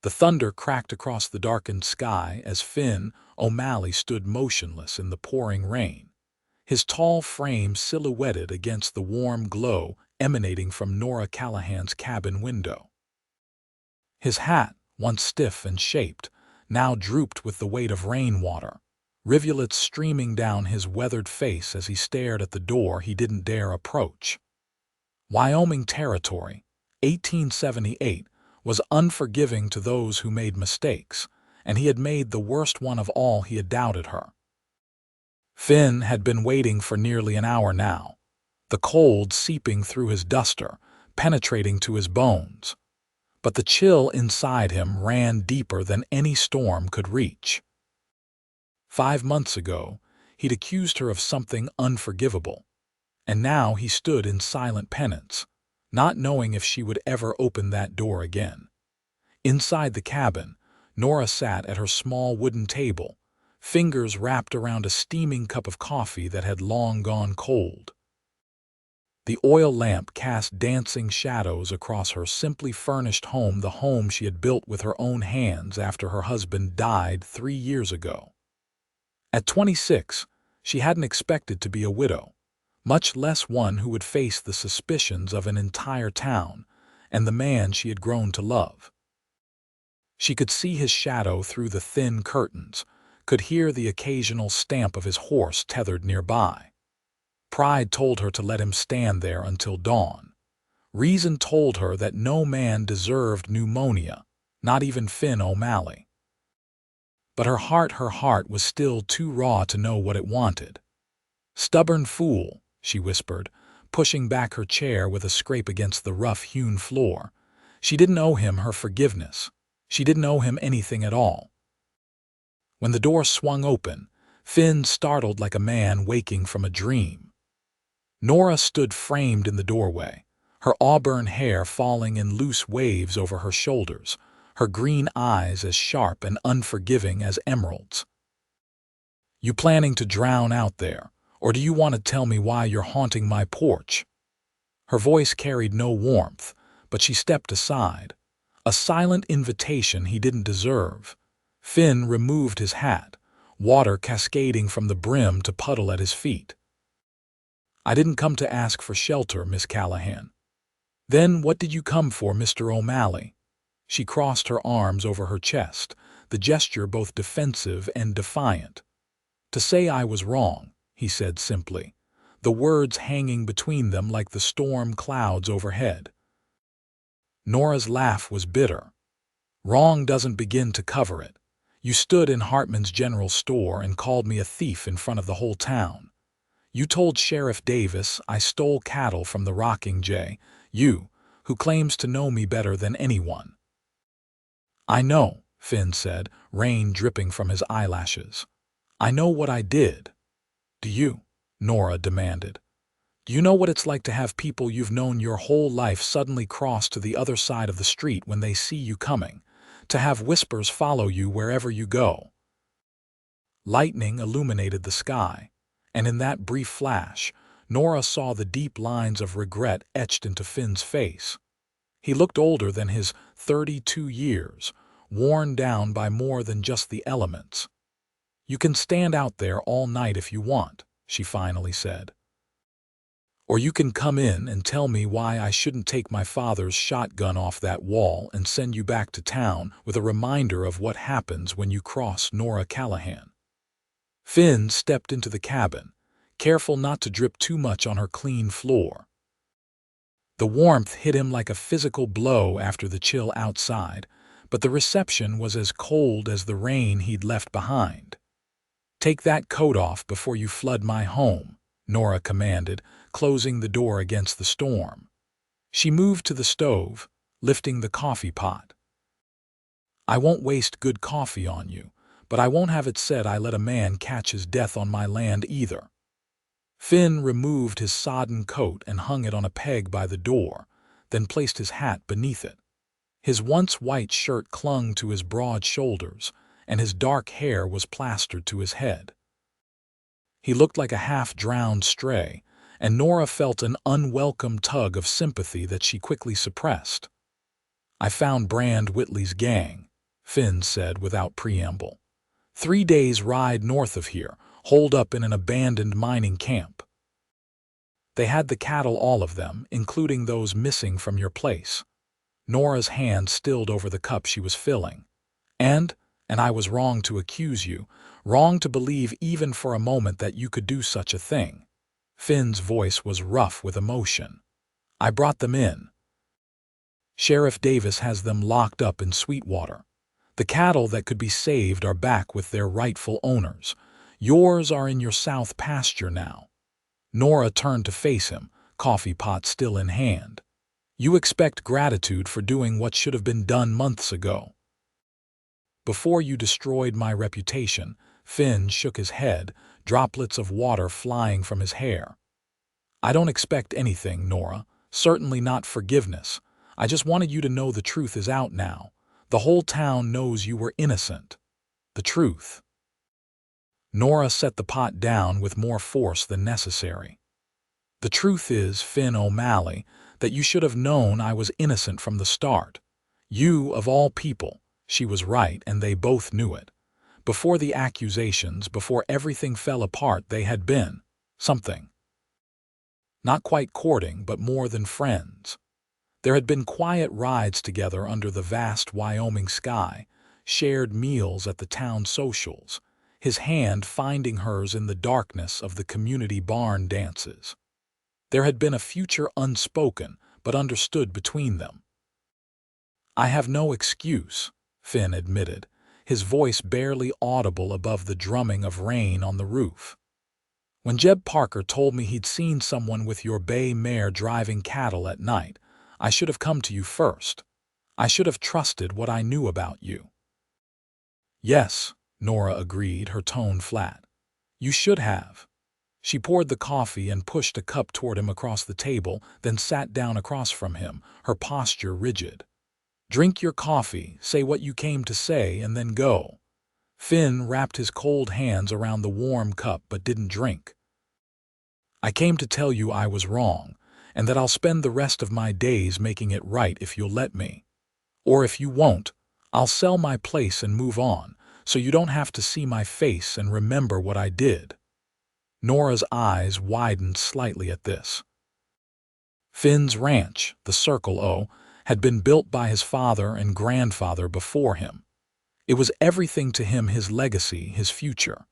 The thunder cracked across the darkened sky as Finn O'Malley stood motionless in the pouring rain, his tall frame silhouetted against the warm glow emanating from Nora Callahan's cabin window. His hat, once stiff and shaped, now drooped with the weight of rainwater, rivulets streaming down his weathered face as he stared at the door he didn't dare approach. Wyoming Territory, 1878, was unforgiving to those who made mistakes, and he had made the worst one of all. He had doubted her. Finn had been waiting for nearly an hour now, the cold seeping through his duster, penetrating to his bones. But the chill inside him ran deeper than any storm could reach. 5 months ago, he'd accused her of something unforgivable, and now he stood in silent penance, not knowing if she would ever open that door again. Inside the cabin, Nora sat at her small wooden table, fingers wrapped around a steaming cup of coffee that had long gone cold. The oil lamp cast dancing shadows across her simply furnished home, the home she had built with her own hands after her husband died 3 years ago. At 26, she hadn't expected to be a widow, much less one who would face the suspicions of an entire town and the man she had grown to love. She could see his shadow through the thin curtains, could hear the occasional stamp of his horse tethered nearby. Pride told her to let him stand there until dawn. Reason told her that no man deserved pneumonia, not even Finn O'Malley. But her heart was still too raw to know what it wanted. "Stubborn fool," she whispered, pushing back her chair with a scrape against the rough-hewn floor. She didn't owe him her forgiveness. She didn't owe him anything at all. When the door swung open, Finn startled like a man waking from a dream. Nora stood framed in the doorway, her auburn hair falling in loose waves over her shoulders, her green eyes as sharp and unforgiving as emeralds. "You planning to drown out there, or do you want to tell me why you're haunting my porch?" Her voice carried no warmth, but she stepped aside, a silent invitation he didn't deserve. Finn removed his hat, water cascading from the brim to puddle at his feet. "I didn't come to ask for shelter, Miss Callahan." "Then what did you come for, Mr. O'Malley?" She crossed her arms over her chest, the gesture both defensive and defiant. "To say I was wrong," he said simply, the words hanging between them like the storm clouds overhead. Nora's laugh was bitter. "Wrong doesn't begin to cover it. You stood in Hartman's general store and called me a thief in front of the whole town. You told Sheriff Davis I stole cattle from the rocking jay, you, who claims to know me better than anyone." "I know," Finn said, rain dripping from his eyelashes. "I know what I did." "Do you?" Nora demanded. "Do you know what it's like to have people you've known your whole life suddenly cross to the other side of the street when they see you coming, to have whispers follow you wherever you go?" Lightning illuminated the sky, and in that brief flash, Nora saw the deep lines of regret etched into Finn's face. He looked older than his 32 years, worn down by more than just the elements. "You can stand out there all night if you want," she finally said. "Or you can come in and tell me why I shouldn't take my father's shotgun off that wall and send you back to town with a reminder of what happens when you cross Nora Callahan." Finn stepped into the cabin, careful not to drip too much on her clean floor. The warmth hit him like a physical blow after the chill outside, but the reception was as cold as the rain he'd left behind. "Take that coat off before you flood my home," Nora commanded, closing the door against the storm. She moved to the stove, lifting the coffee pot. "I won't waste good coffee on you, but I won't have it said I let a man catch his death on my land either." Finn removed his sodden coat and hung it on a peg by the door, then placed his hat beneath it. His once white shirt clung to his broad shoulders, and his dark hair was plastered to his head. He looked like a half-drowned stray, and Nora felt an unwelcome tug of sympathy that she quickly suppressed. "I found Brand Whitley's gang," Finn said without preamble. 3 days' ride north of here, holed up in an abandoned mining camp. They had the cattle, all of them, including those missing from your place. Nora's hand stilled over the cup she was filling. And I was wrong to accuse you, wrong to believe even for a moment that you could do such a thing. Finn's voice was rough with emotion. I brought them in. Sheriff Davis has them locked up in Sweetwater. The cattle that could be saved are back with their rightful owners. Yours are in your south pasture now. Nora turned to face him, coffee pot still in hand. You expect gratitude for doing what should have been done months ago. Before you destroyed my reputation, Finn shook his head, droplets of water flying from his hair. I don't expect anything, Nora, certainly not forgiveness. I just wanted you to know the truth is out now. The whole town knows you were innocent. The truth. Nora set the pot down with more force than necessary. The truth is, Finn O'Malley, that you should have known I was innocent from the start. You, of all people. She was right, and they both knew it. Before the accusations, before everything fell apart, they had been something. Not quite courting, but more than friends. There had been quiet rides together under the vast Wyoming sky, shared meals at the town socials, his hand finding hers in the darkness of the community barn dances. There had been a future unspoken, but understood between them. I have no excuse, Finn admitted, his voice barely audible above the drumming of rain on the roof. When Jeb Parker told me he'd seen someone with your bay mare driving cattle at night, I should have come to you first. I should have trusted what I knew about you. Yes, Nora agreed, her tone flat. You should have. She poured the coffee and pushed a cup toward him across the table, then sat down across from him, her posture rigid. Drink your coffee, say what you came to say, and then go. Finn wrapped his cold hands around the warm cup but didn't drink. I came to tell you I was wrong, and that I'll spend the rest of my days making it right if you'll let me. Or if you won't, I'll sell my place and move on, so you don't have to see my face and remember what I did. Nora's eyes widened slightly at this. Finn's ranch, the Circle O, had been built by his father and grandfather before him. It was everything to him, his legacy, his future.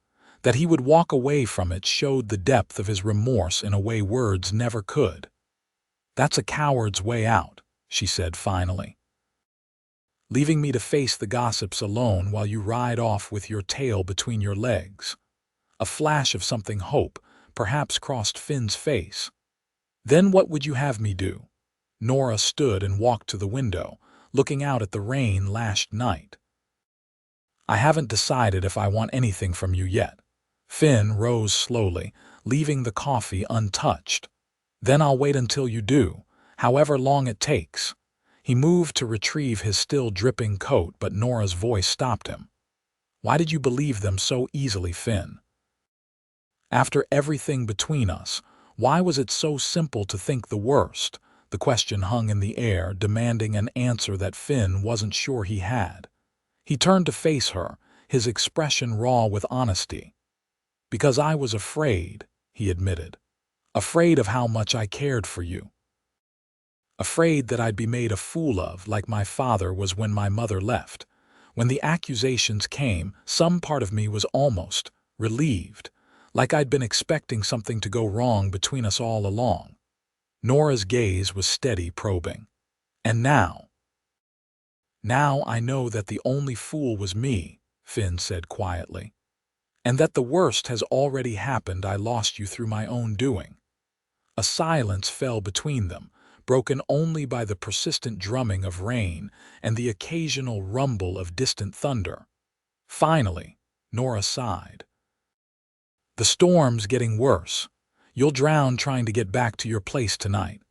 That he would walk away from it showed the depth of his remorse in a way words never could. That's a coward's way out, she said finally. Leaving me to face the gossips alone while you ride off with your tail between your legs. A flash of something hope perhaps crossed Finn's face. Then what would you have me do? Nora stood and walked to the window, looking out at the rain-lashed night. I haven't decided if I want anything from you yet. Finn rose slowly, leaving the coffee untouched. Then I'll wait until you do, however long it takes. He moved to retrieve his still dripping coat, but Nora's voice stopped him. Why did you believe them so easily, Finn? After everything between us, why was it so simple to think the worst? The question hung in the air, demanding an answer that Finn wasn't sure he had. He turned to face her, his expression raw with honesty. Because I was afraid, he admitted. Afraid of how much I cared for you. Afraid that I'd be made a fool of like my father was when my mother left. When the accusations came, some part of me was almost relieved, like I'd been expecting something to go wrong between us all along. Nora's gaze was steady, probing. And now? Now I know that the only fool was me, Finn said quietly. And that the worst has already happened. I lost you through my own doing. A silence fell between them, broken only by the persistent drumming of rain and the occasional rumble of distant thunder. Finally, Nora sighed. The storm's getting worse. You'll drown trying to get back to your place tonight.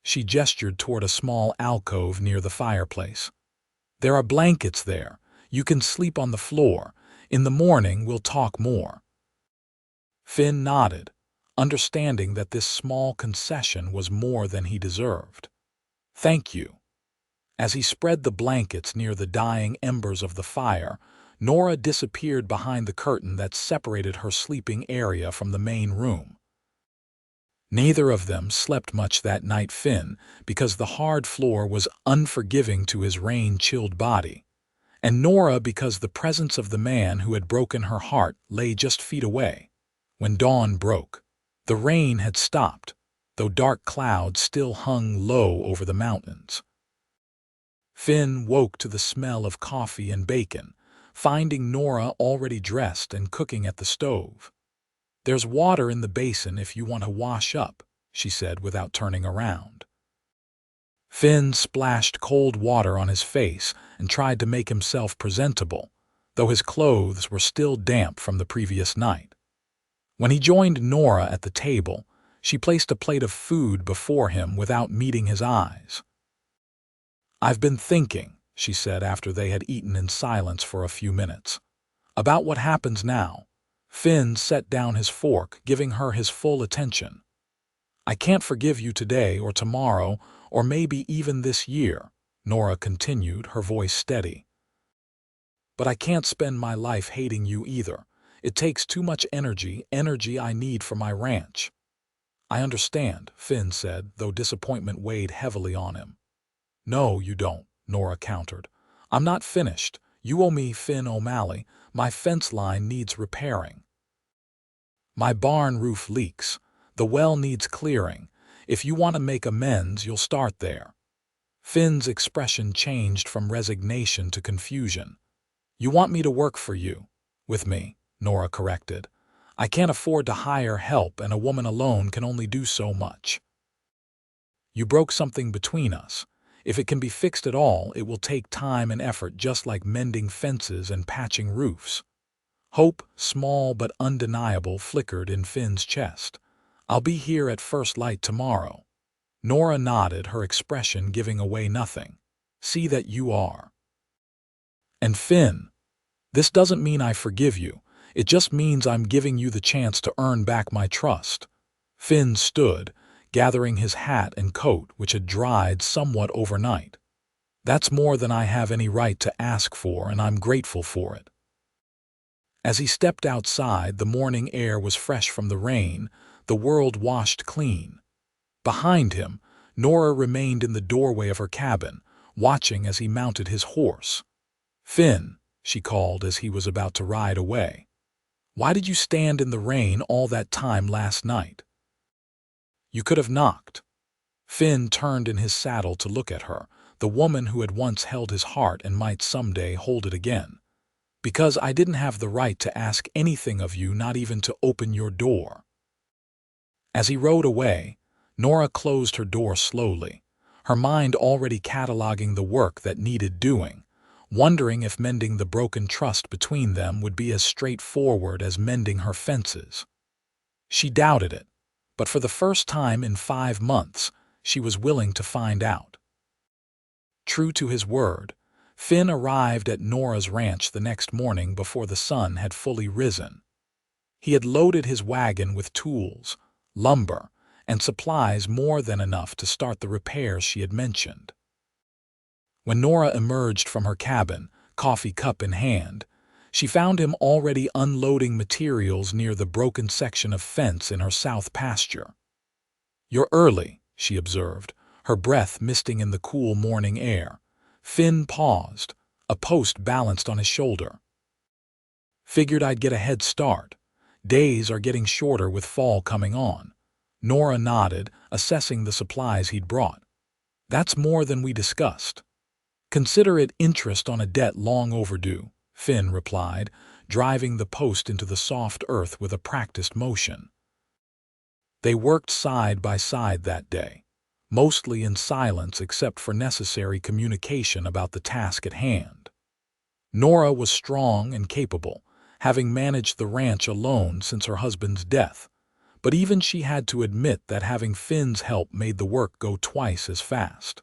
She gestured toward a small alcove near the fireplace. There are blankets there. You can sleep on the floor. In the morning, we'll talk more. Finn nodded, understanding that this small concession was more than he deserved. Thank you. As he spread the blankets near the dying embers of the fire, Nora disappeared behind the curtain that separated her sleeping area from the main room. Neither of them slept much that night, Finn, because the hard floor was unforgiving to his rain-chilled body, and Nora because the presence of the man who had broken her heart lay just feet away. When dawn broke, the rain had stopped, though dark clouds still hung low over the mountains. Finn woke to the smell of coffee and bacon, finding Nora already dressed and cooking at the stove. "There's water in the basin if you want to wash up," she said without turning around. Finn splashed cold water on his face and tried to make himself presentable, though his clothes were still damp from the previous night. When he joined Nora at the table, she placed a plate of food before him without meeting his eyes. "I've been thinking," she said after they had eaten in silence for a few minutes, "about what happens now." Finn set down his fork, giving her his full attention. "I can't forgive you today or tomorrow or maybe even this year," Nora continued, her voice steady. "But I can't spend my life hating you either. It takes too much energy I need for my ranch." "I understand," Finn said, though disappointment weighed heavily on him. "No, you don't," Nora countered. "I'm not finished. You owe me, Finn O'Malley. My fence line needs repairing. My barn roof leaks. The well needs clearing. If you want to make amends, you'll start there." Finn's expression changed from resignation to confusion. "You want me to work for you?" "With me," Nora corrected. "I can't afford to hire help, and a woman alone can only do so much. You broke something between us. If it can be fixed at all, it will take time and effort, just like mending fences and patching roofs." Hope, small but undeniable, flickered in Finn's chest. "I'll be here at first light tomorrow." Nora nodded, her expression giving away nothing. "See that you are." "And Finn, this doesn't mean I forgive you. It just means I'm giving you the chance to earn back my trust." Finn stood, gathering his hat and coat, which had dried somewhat overnight. "That's more than I have any right to ask for, and I'm grateful for it." As he stepped outside, the morning air was fresh from the rain, the world washed clean. Behind him, Nora remained in the doorway of her cabin, watching as he mounted his horse. "Finn," she called as he was about to ride away, "why did you stand in the rain all that time last night? You could have knocked." Finn turned in his saddle to look at her, the woman who had once held his heart and might someday hold it again. "Because I didn't have the right to ask anything of you, not even to open your door." As he rode away, Nora closed her door slowly, her mind already cataloging the work that needed doing, wondering if mending the broken trust between them would be as straightforward as mending her fences. She doubted it, but for the first time in 5 months, she was willing to find out. True to his word, Finn arrived at Nora's ranch the next morning before the sun had fully risen. He had loaded his wagon with tools, lumber, and supplies more than enough to start the repairs she had mentioned. When Nora emerged from her cabin, coffee cup in hand, she found him already unloading materials near the broken section of fence in her south pasture. "You're early," she observed, her breath misting in the cool morning air. Finn paused, a post balanced on his shoulder. "Figured I'd get a head start. Days are getting shorter with fall coming on." Nora nodded, assessing the supplies he'd brought. "That's more than we discussed." "Consider it interest on a debt long overdue," Finn replied, driving the post into the soft earth with a practiced motion. They worked side by side that day, mostly in silence except for necessary communication about the task at hand. Nora was strong and capable, having managed the ranch alone since her husband's death, but even she had to admit that having Finn's help made the work go twice as fast.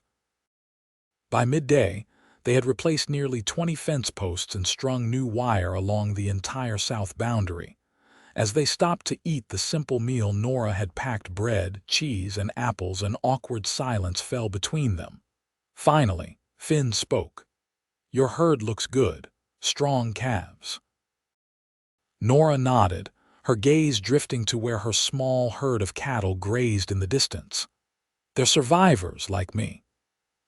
By midday, they had replaced nearly 20 fence posts and strung new wire along the entire south boundary. As they stopped to eat the simple meal Nora had packed bread, cheese, and apples, an awkward silence fell between them. Finally, Finn spoke. "Your herd looks good. Strong calves." Nora nodded, her gaze drifting to where her small herd of cattle grazed in the distance. "They're survivors like me.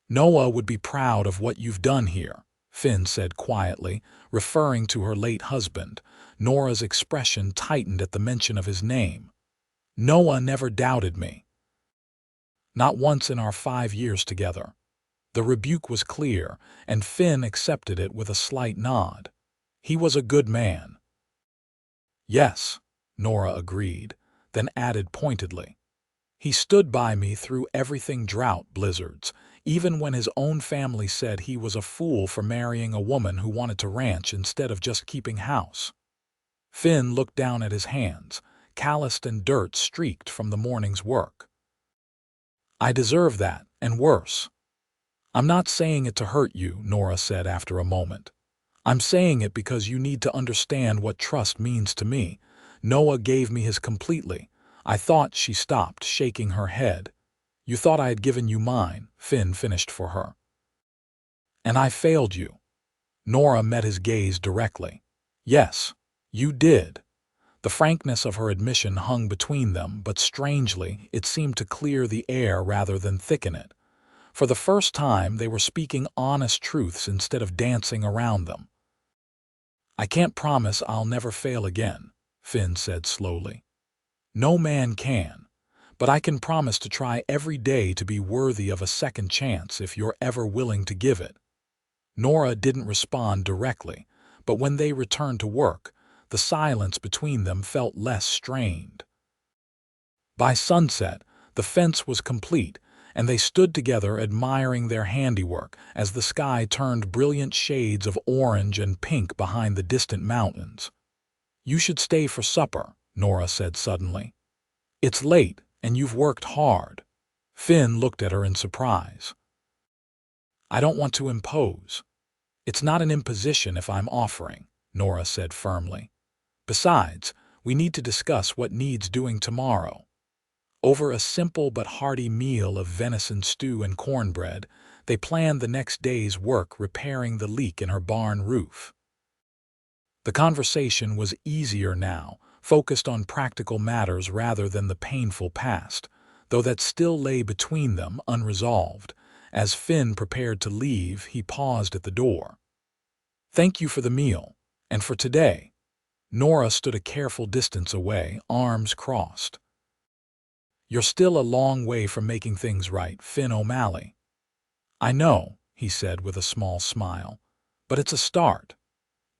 Noah would be proud of what you've done here," Finn said quietly, referring to her late husband. Nora's expression tightened at the mention of his name. "Noah never doubted me. Not once in our 5 years together." The rebuke was clear, and Finn accepted it with a slight nod. He was a good man. "Yes," Nora agreed, then added pointedly. "He stood by me through everything drought blizzards, even when his own family said he was a fool for marrying a woman who wanted to ranch instead of just keeping house." Finn looked down at his hands, calloused and dirt-streaked from the morning's work. "I deserve that, and worse." "I'm not saying it to hurt you," Nora said after a moment. "I'm saying it because you need to understand what trust means to me. Noah gave me his completely." I thought she stopped, shaking her head. "You thought I had given you mine," Finn finished for her. "And I failed you." Nora met his gaze directly. "Yes, you did." The frankness of her admission hung between them, but strangely, it seemed to clear the air rather than thicken it. For the first time, they were speaking honest truths instead of dancing around them. "I can't promise I'll never fail again," Finn said slowly. "No man can, but I can promise to try every day to be worthy of a second chance if you're ever willing to give it." Nora didn't respond directly, but when they returned to work, the silence between them felt less strained. By sunset, the fence was complete, and they stood together admiring their handiwork as the sky turned brilliant shades of orange and pink behind the distant mountains. "You should stay for supper," Nora said suddenly. "It's late, and you've worked hard." Finn looked at her in surprise. "I don't want to impose." "It's not an imposition if I'm offering," Nora said firmly. "Besides, we need to discuss what needs doing tomorrow." Over a simple but hearty meal of venison stew and cornbread, they planned the next day's work repairing the leak in her barn roof. The conversation was easier now, focused on practical matters rather than the painful past, though that still lay between them unresolved. As Finn prepared to leave, he paused at the door. "Thank you for the meal, and for today." Nora stood a careful distance away, arms crossed. "You're still a long way from making things right, Finn O'Malley." "I know," he said with a small smile, "but it's a start."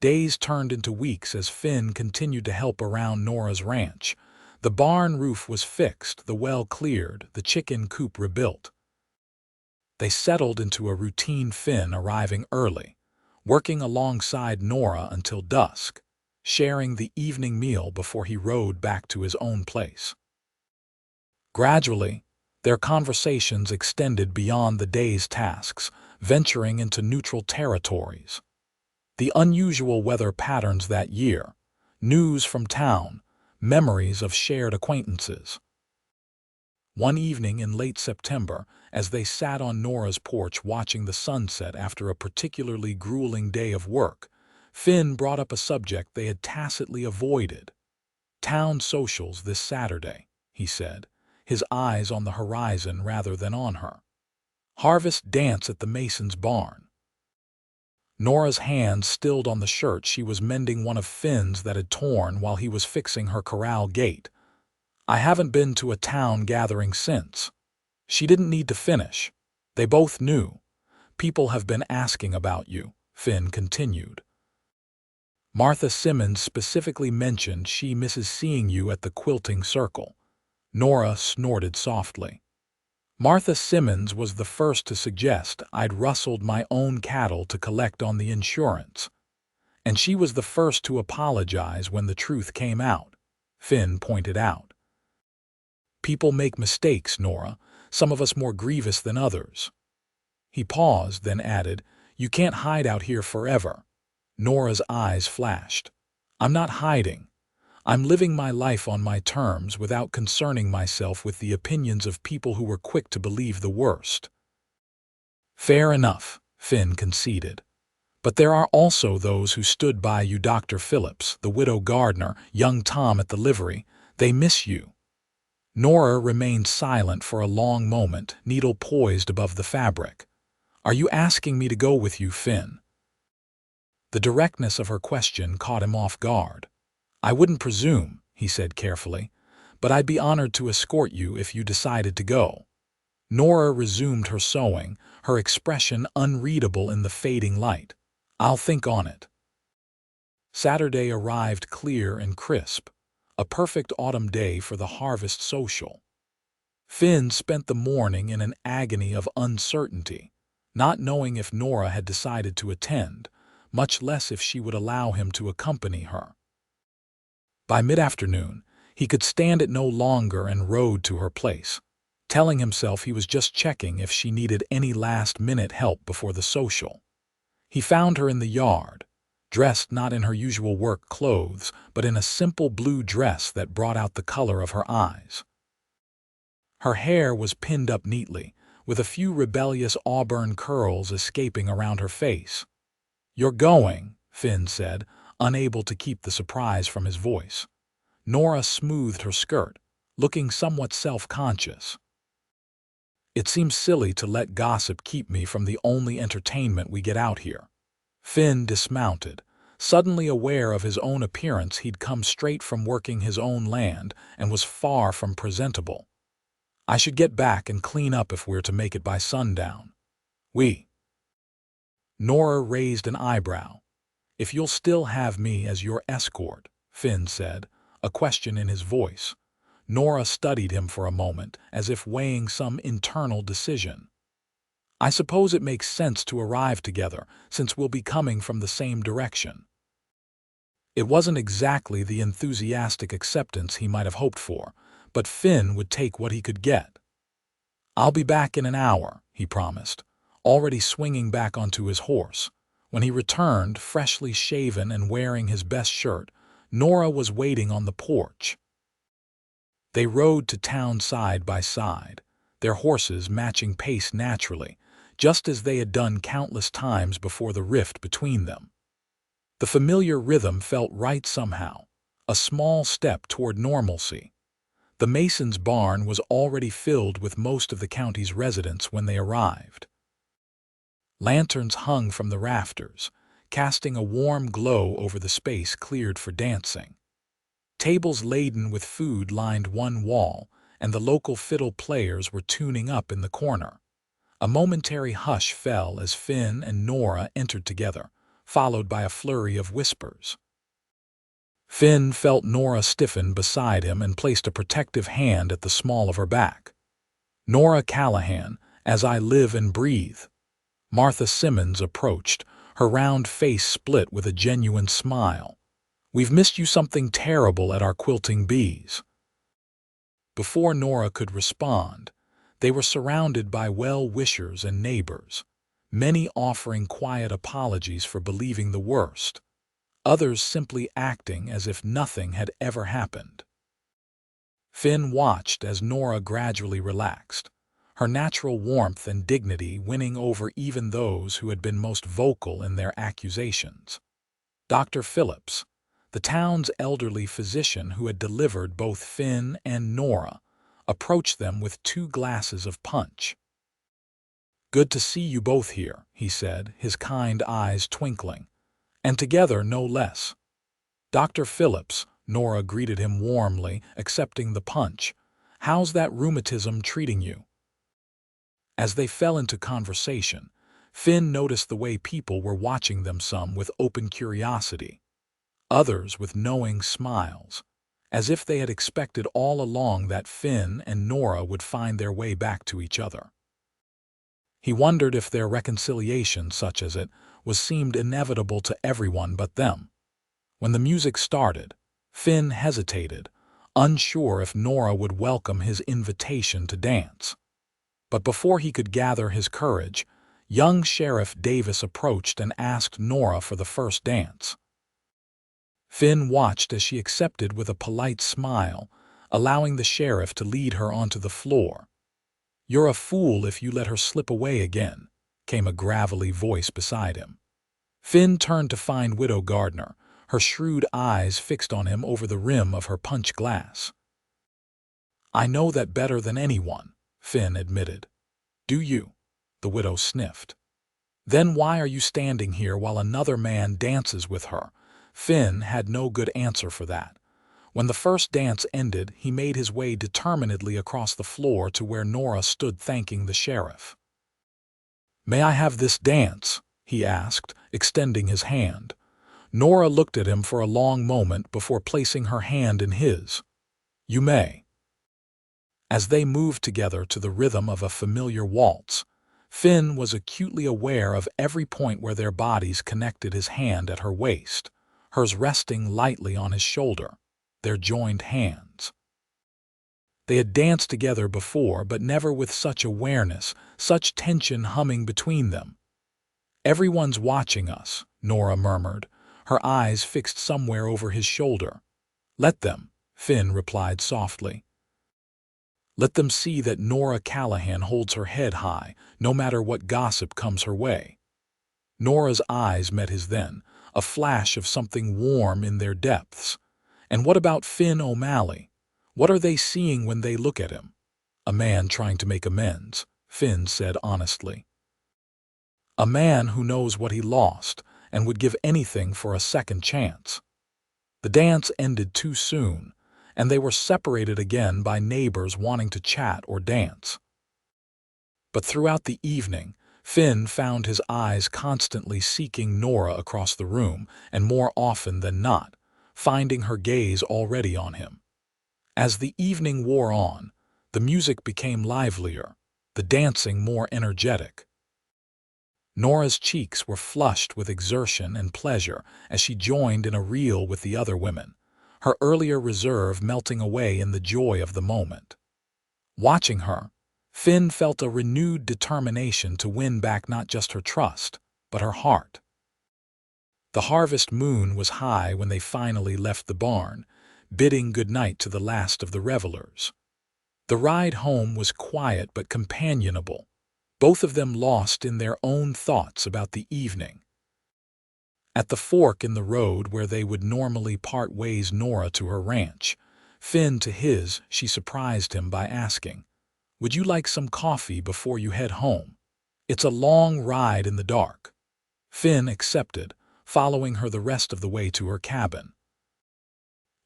Days turned into weeks as Finn continued to help around Nora's ranch. The barn roof was fixed, the well cleared, the chicken coop rebuilt. They settled into a routine, Finn arriving early, working alongside Nora until dusk, sharing the evening meal before he rode back to his own place. Gradually, their conversations extended beyond the day's tasks, venturing into neutral territories. The unusual weather patterns that year, news from town, memories of shared acquaintances. One evening in late September, as they sat on Nora's porch watching the sunset after a particularly grueling day of work, Finn brought up a subject they had tacitly avoided. "Town socials this Saturday," he said, his eyes on the horizon rather than on her. "Harvest dance at the Mason's barn." Nora's hands stilled on the shirt she was mending, one of Finn's that had torn while he was fixing her corral gate. "I haven't been to a town gathering since." She didn't need to finish. They both knew. "People have been asking about you," Finn continued. "Martha Simmons specifically mentioned she misses seeing you at the quilting circle." Nora snorted softly. "Martha Simmons was the first to suggest I'd rustled my own cattle to collect on the insurance. And she was the first to apologize when the truth came out," Finn pointed out. "People make mistakes, Nora, some of us more grievous than others." He paused, then added, "You can't hide out here forever." Nora's eyes flashed. "I'm not hiding. I'm living my life on my terms without concerning myself with the opinions of people who were quick to believe the worst." "Fair enough," Finn conceded. "But there are also those who stood by you, Dr. Phillips, the widow gardener, young Tom at the livery. They miss you." Nora remained silent for a long moment, needle poised above the fabric. "Are you asking me to go with you, Finn?" The directness of her question caught him off guard. "I wouldn't presume," he said carefully, "but I'd be honored to escort you if you decided to go." Nora resumed her sewing, her expression unreadable in the fading light. "I'll think on it." Saturday arrived clear and crisp, a perfect autumn day for the harvest social. Finn spent the morning in an agony of uncertainty, not knowing if Nora had decided to attend, much less if she would allow him to accompany her. By mid-afternoon, he could stand it no longer and rode to her place, telling himself he was just checking if she needed any last-minute help before the social. He found her in the yard, dressed not in her usual work clothes, but in a simple blue dress that brought out the color of her eyes. Her hair was pinned up neatly, with a few rebellious auburn curls escaping around her face. "You're going," Finn said, unable to keep the surprise from his voice. Nora smoothed her skirt, looking somewhat self-conscious. "It seems silly to let gossip keep me from the only entertainment we get out here." Finn dismounted, suddenly aware of his own appearance. He'd come straight from working his own land and was far from presentable. "I should get back and clean up if we're to make it by sundown." "We?" Nora raised an eyebrow. "If you'll still have me as your escort," Finn said, a question in his voice. Nora studied him for a moment, as if weighing some internal decision. "I suppose it makes sense to arrive together, since we'll be coming from the same direction." It wasn't exactly the enthusiastic acceptance he might have hoped for, but Finn would take what he could get. "I'll be back in an hour," he promised, already swinging back onto his horse. When he returned, freshly shaven and wearing his best shirt, Nora was waiting on the porch. They rode to town side by side, their horses matching pace naturally, just as they had done countless times before the rift between them. The familiar rhythm felt right somehow, a small step toward normalcy. The Masons' barn was already filled with most of the county's residents when they arrived. Lanterns hung from the rafters, casting a warm glow over the space cleared for dancing. Tables laden with food lined one wall, and the local fiddle players were tuning up in the corner. A momentary hush fell as Finn and Nora entered together, followed by a flurry of whispers. Finn felt Nora stiffen beside him and placed a protective hand at the small of her back. "Nora Callahan, as I live and breathe." Martha Simmons approached, her round face split with a genuine smile. "We've missed you something terrible at our quilting bees." Before Nora could respond, they were surrounded by well-wishers and neighbors, many offering quiet apologies for believing the worst, others simply acting as if nothing had ever happened. Finn watched as Nora gradually relaxed, her natural warmth and dignity winning over even those who had been most vocal in their accusations. Dr. Phillips, the town's elderly physician who had delivered both Finn and Nora, approached them with 2 glasses of punch. "Good to see you both here," he said, his kind eyes twinkling. "And together, no less." "Dr. Phillips," Nora greeted him warmly, accepting the punch. "How's that rheumatism treating you?" As they fell into conversation, Finn noticed the way people were watching them, some with open curiosity, others with knowing smiles, as if they had expected all along that Finn and Nora would find their way back to each other. He wondered if their reconciliation, such as it was, seemed inevitable to everyone but them. When the music started, Finn hesitated, unsure if Nora would welcome his invitation to dance. But before he could gather his courage, young Sheriff Davis approached and asked Nora for the first dance. Finn watched as she accepted with a polite smile, allowing the sheriff to lead her onto the floor. "You're a fool if you let her slip away again," came a gravelly voice beside him. Finn turned to find Widow Gardner, her shrewd eyes fixed on him over the rim of her punch glass. "I know that better than anyone," Finn admitted. "Do you?" The widow sniffed. "Then why are you standing here while another man dances with her?" Finn had no good answer for that. When the first dance ended, he made his way determinedly across the floor to where Nora stood thanking the sheriff. "May I have this dance?" he asked, extending his hand. Nora looked at him for a long moment before placing her hand in his. "You may." As they moved together to the rhythm of a familiar waltz, Finn was acutely aware of every point where their bodies connected. His hand at her waist, hers resting lightly on his shoulder, their joined hands. They had danced together before, but never with such awareness, such tension humming between them. "Everyone's watching us," Nora murmured, her eyes fixed somewhere over his shoulder. "Let them," Finn replied softly. "Let them see that Nora Callahan holds her head high, no matter what gossip comes her way." Nora's eyes met his then, a flash of something warm in their depths. "And what about Finn O'Malley? What are they seeing when they look at him?" "A man trying to make amends," Finn said honestly. "A man who knows what he lost and would give anything for a second chance." The dance ended too soon, and they were separated again by neighbors wanting to chat or dance. But throughout the evening, Finn found his eyes constantly seeking Nora across the room, and more often than not, finding her gaze already on him. As the evening wore on, the music became livelier, the dancing more energetic. Nora's cheeks were flushed with exertion and pleasure as she joined in a reel with the other women, her earlier reserve melting away in the joy of the moment. Watching her, Finn felt a renewed determination to win back not just her trust, but her heart. The harvest moon was high when they finally left the barn, bidding goodnight to the last of the revelers. The ride home was quiet but companionable, both of them lost in their own thoughts about the evening. At the fork in the road where they would normally part ways, Nora to her ranch, Finn to his, she surprised him by asking, "Would you like some coffee before you head home? It's a long ride in the dark." Finn accepted, following her the rest of the way to her cabin.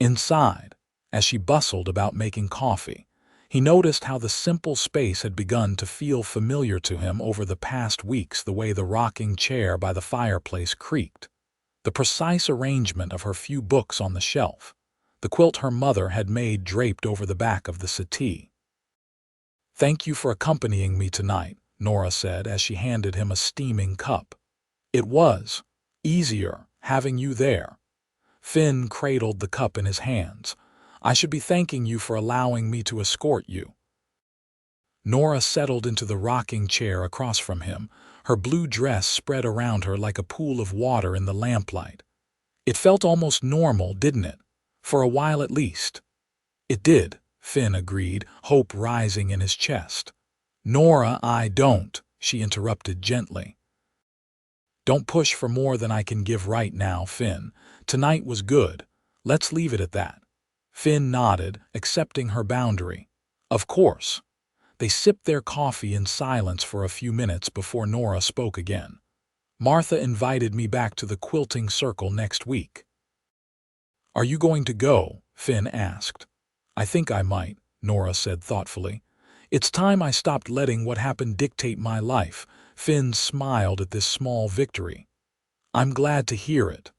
Inside, as she bustled about making coffee, he noticed how the simple space had begun to feel familiar to him over the past weeks, the way the rocking chair by the fireplace creaked, the precise arrangement of her few books on the shelf, the quilt her mother had made draped over the back of the settee. "Thank you for accompanying me tonight," Nora said as she handed him a steaming cup. "It was easier having you there." Finn cradled the cup in his hands. "I should be thanking you for allowing me to escort you." Nora settled into the rocking chair across from him, her blue dress spread around her like a pool of water in the lamplight. "It felt almost normal, didn't it? For a while at least." "It did," Finn agreed, hope rising in his chest. "Nora, I don't," she interrupted gently. "Don't push for more than I can give right now, Finn. Tonight was good. Let's leave it at that." Finn nodded, accepting her boundary. "Of course." They sipped their coffee in silence for a few minutes before Nora spoke again. "Martha invited me back to the quilting circle next week." "Are you going to go?" Finn asked. "I think I might," Nora said thoughtfully. "It's time I stopped letting what happened dictate my life." Finn smiled at this small victory. "I'm glad to hear it."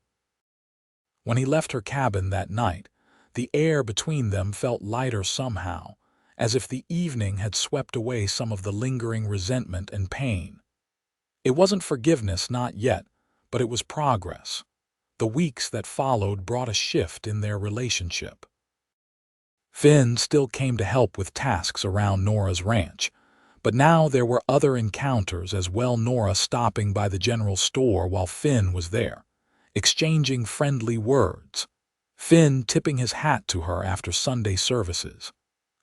When he left her cabin that night, the air between them felt lighter somehow, as if the evening had swept away some of the lingering resentment and pain. It wasn't forgiveness, not yet, but it was progress. The weeks that followed brought a shift in their relationship. Finn still came to help with tasks around Nora's ranch, but now there were other encounters as well, Nora stopping by the general store while Finn was there, exchanging friendly words, Finn tipping his hat to her after Sunday services,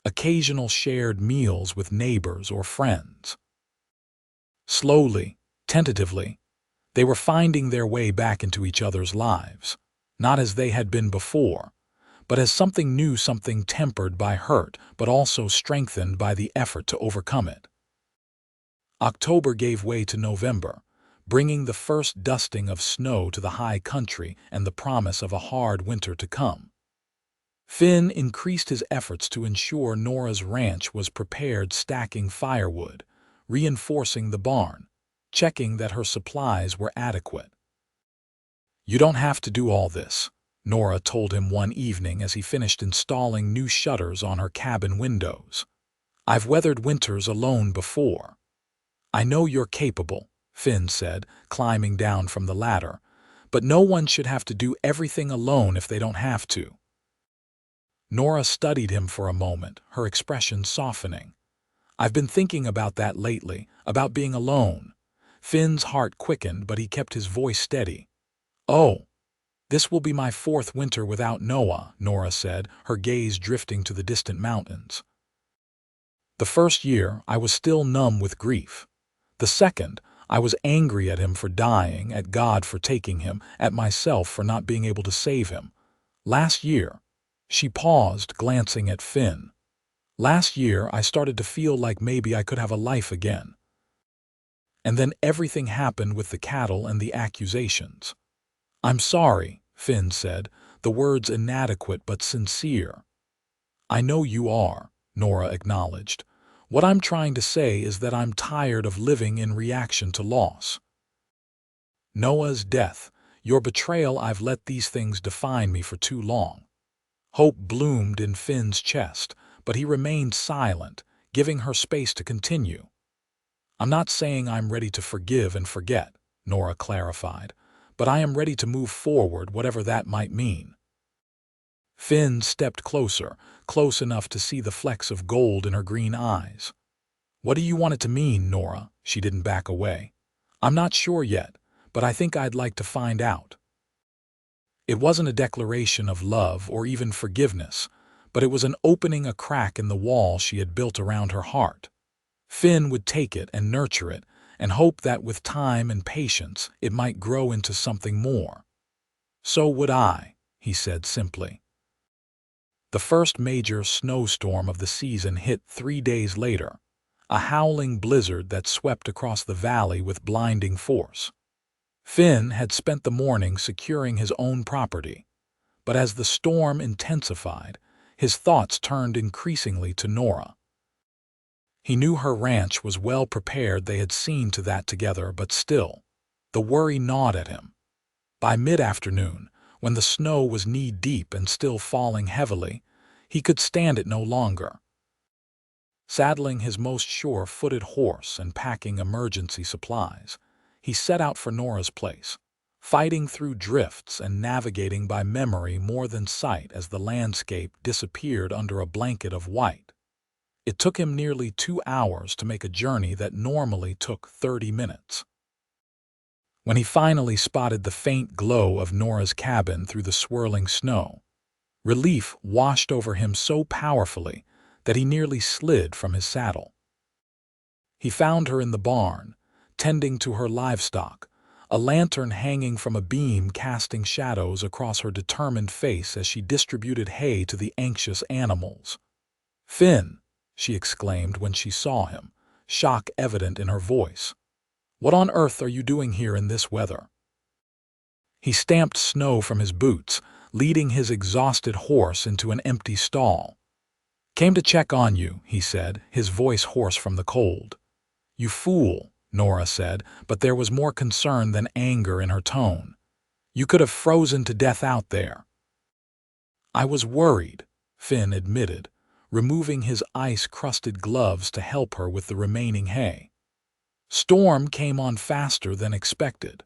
occasional shared meals with neighbors or friends. Slowly, Tentatively, they were finding their way back into each other's lives, not as they had been before, but as something new, something tempered by hurt, but also strengthened by the effort to overcome it. October gave way to November, bringing the first dusting of snow to the high country and the promise of a hard winter to come. Finn increased his efforts to ensure Nora's ranch was prepared, stacking firewood, reinforcing the barn, checking that her supplies were adequate. "You don't have to do all this," Nora told him one evening as he finished installing new shutters on her cabin windows. "I've weathered winters alone before." "I know you're capable," Finn said, climbing down from the ladder, "but no one should have to do everything alone if they don't have to." Nora studied him for a moment, her expression softening. "I've been thinking about that lately, about being alone." Finn's heart quickened, but he kept his voice steady. "Oh, this will be my fourth winter without Noah," Nora said, her gaze drifting to the distant mountains. "The first year, I was still numb with grief. The second, I was angry at him for dying, at God for taking him, at myself for not being able to save him. Last year," she paused, glancing at Finn. "Last year, I started to feel like maybe I could have a life again. And then everything happened with the cattle and the accusations." "I'm sorry," Finn said, the words inadequate but sincere. "I know you are," Nora acknowledged. "What I'm trying to say is that I'm tired of living in reaction to loss. Noah's death, your betrayal, I've let these things define me for too long." Hope bloomed in Finn's chest, but he remained silent, giving her space to continue. "I'm not saying I'm ready to forgive and forget," Nora clarified, "but I am ready to move forward, whatever that might mean." Finn stepped closer, close enough to see the flecks of gold in her green eyes. "What do you want it to mean, Nora?" She didn't back away. "I'm not sure yet, but I think I'd like to find out." It wasn't a declaration of love or even forgiveness, but it was an opening a crack in the wall she had built around her heart. Finn would take it and nurture it, and hope that with time and patience it might grow into something more. "So would I," he said simply. The first major snowstorm of the season hit 3 days later, a howling blizzard that swept across the valley with blinding force. Finn had spent the morning securing his own property, but as the storm intensified, his thoughts turned increasingly to Nora. He knew her ranch was well prepared, they had seen to that together, but still, the worry gnawed at him. By mid-afternoon, when the snow was knee-deep and still falling heavily, he could stand it no longer. Saddling his most sure-footed horse and packing emergency supplies, he set out for Nora's place, fighting through drifts and navigating by memory more than sight as the landscape disappeared under a blanket of white. It took him nearly 2 hours to make a journey that normally took 30 minutes. When he finally spotted the faint glow of Nora's cabin through the swirling snow, relief washed over him so powerfully that he nearly slid from his saddle. He found her in the barn, tending to her livestock, a lantern hanging from a beam casting shadows across her determined face as she distributed hay to the anxious animals. "Finn!" she exclaimed when she saw him, shock evident in her voice. "What on earth are you doing here in this weather?" He stamped snow from his boots, leading his exhausted horse into an empty stall. "Came to check on you," he said, his voice hoarse from the cold. "You fool," Nora said, but there was more concern than anger in her tone. "You could have frozen to death out there." "I was worried," Finn admitted, removing his ice-crusted gloves to help her with the remaining hay. Storm came on faster than expected.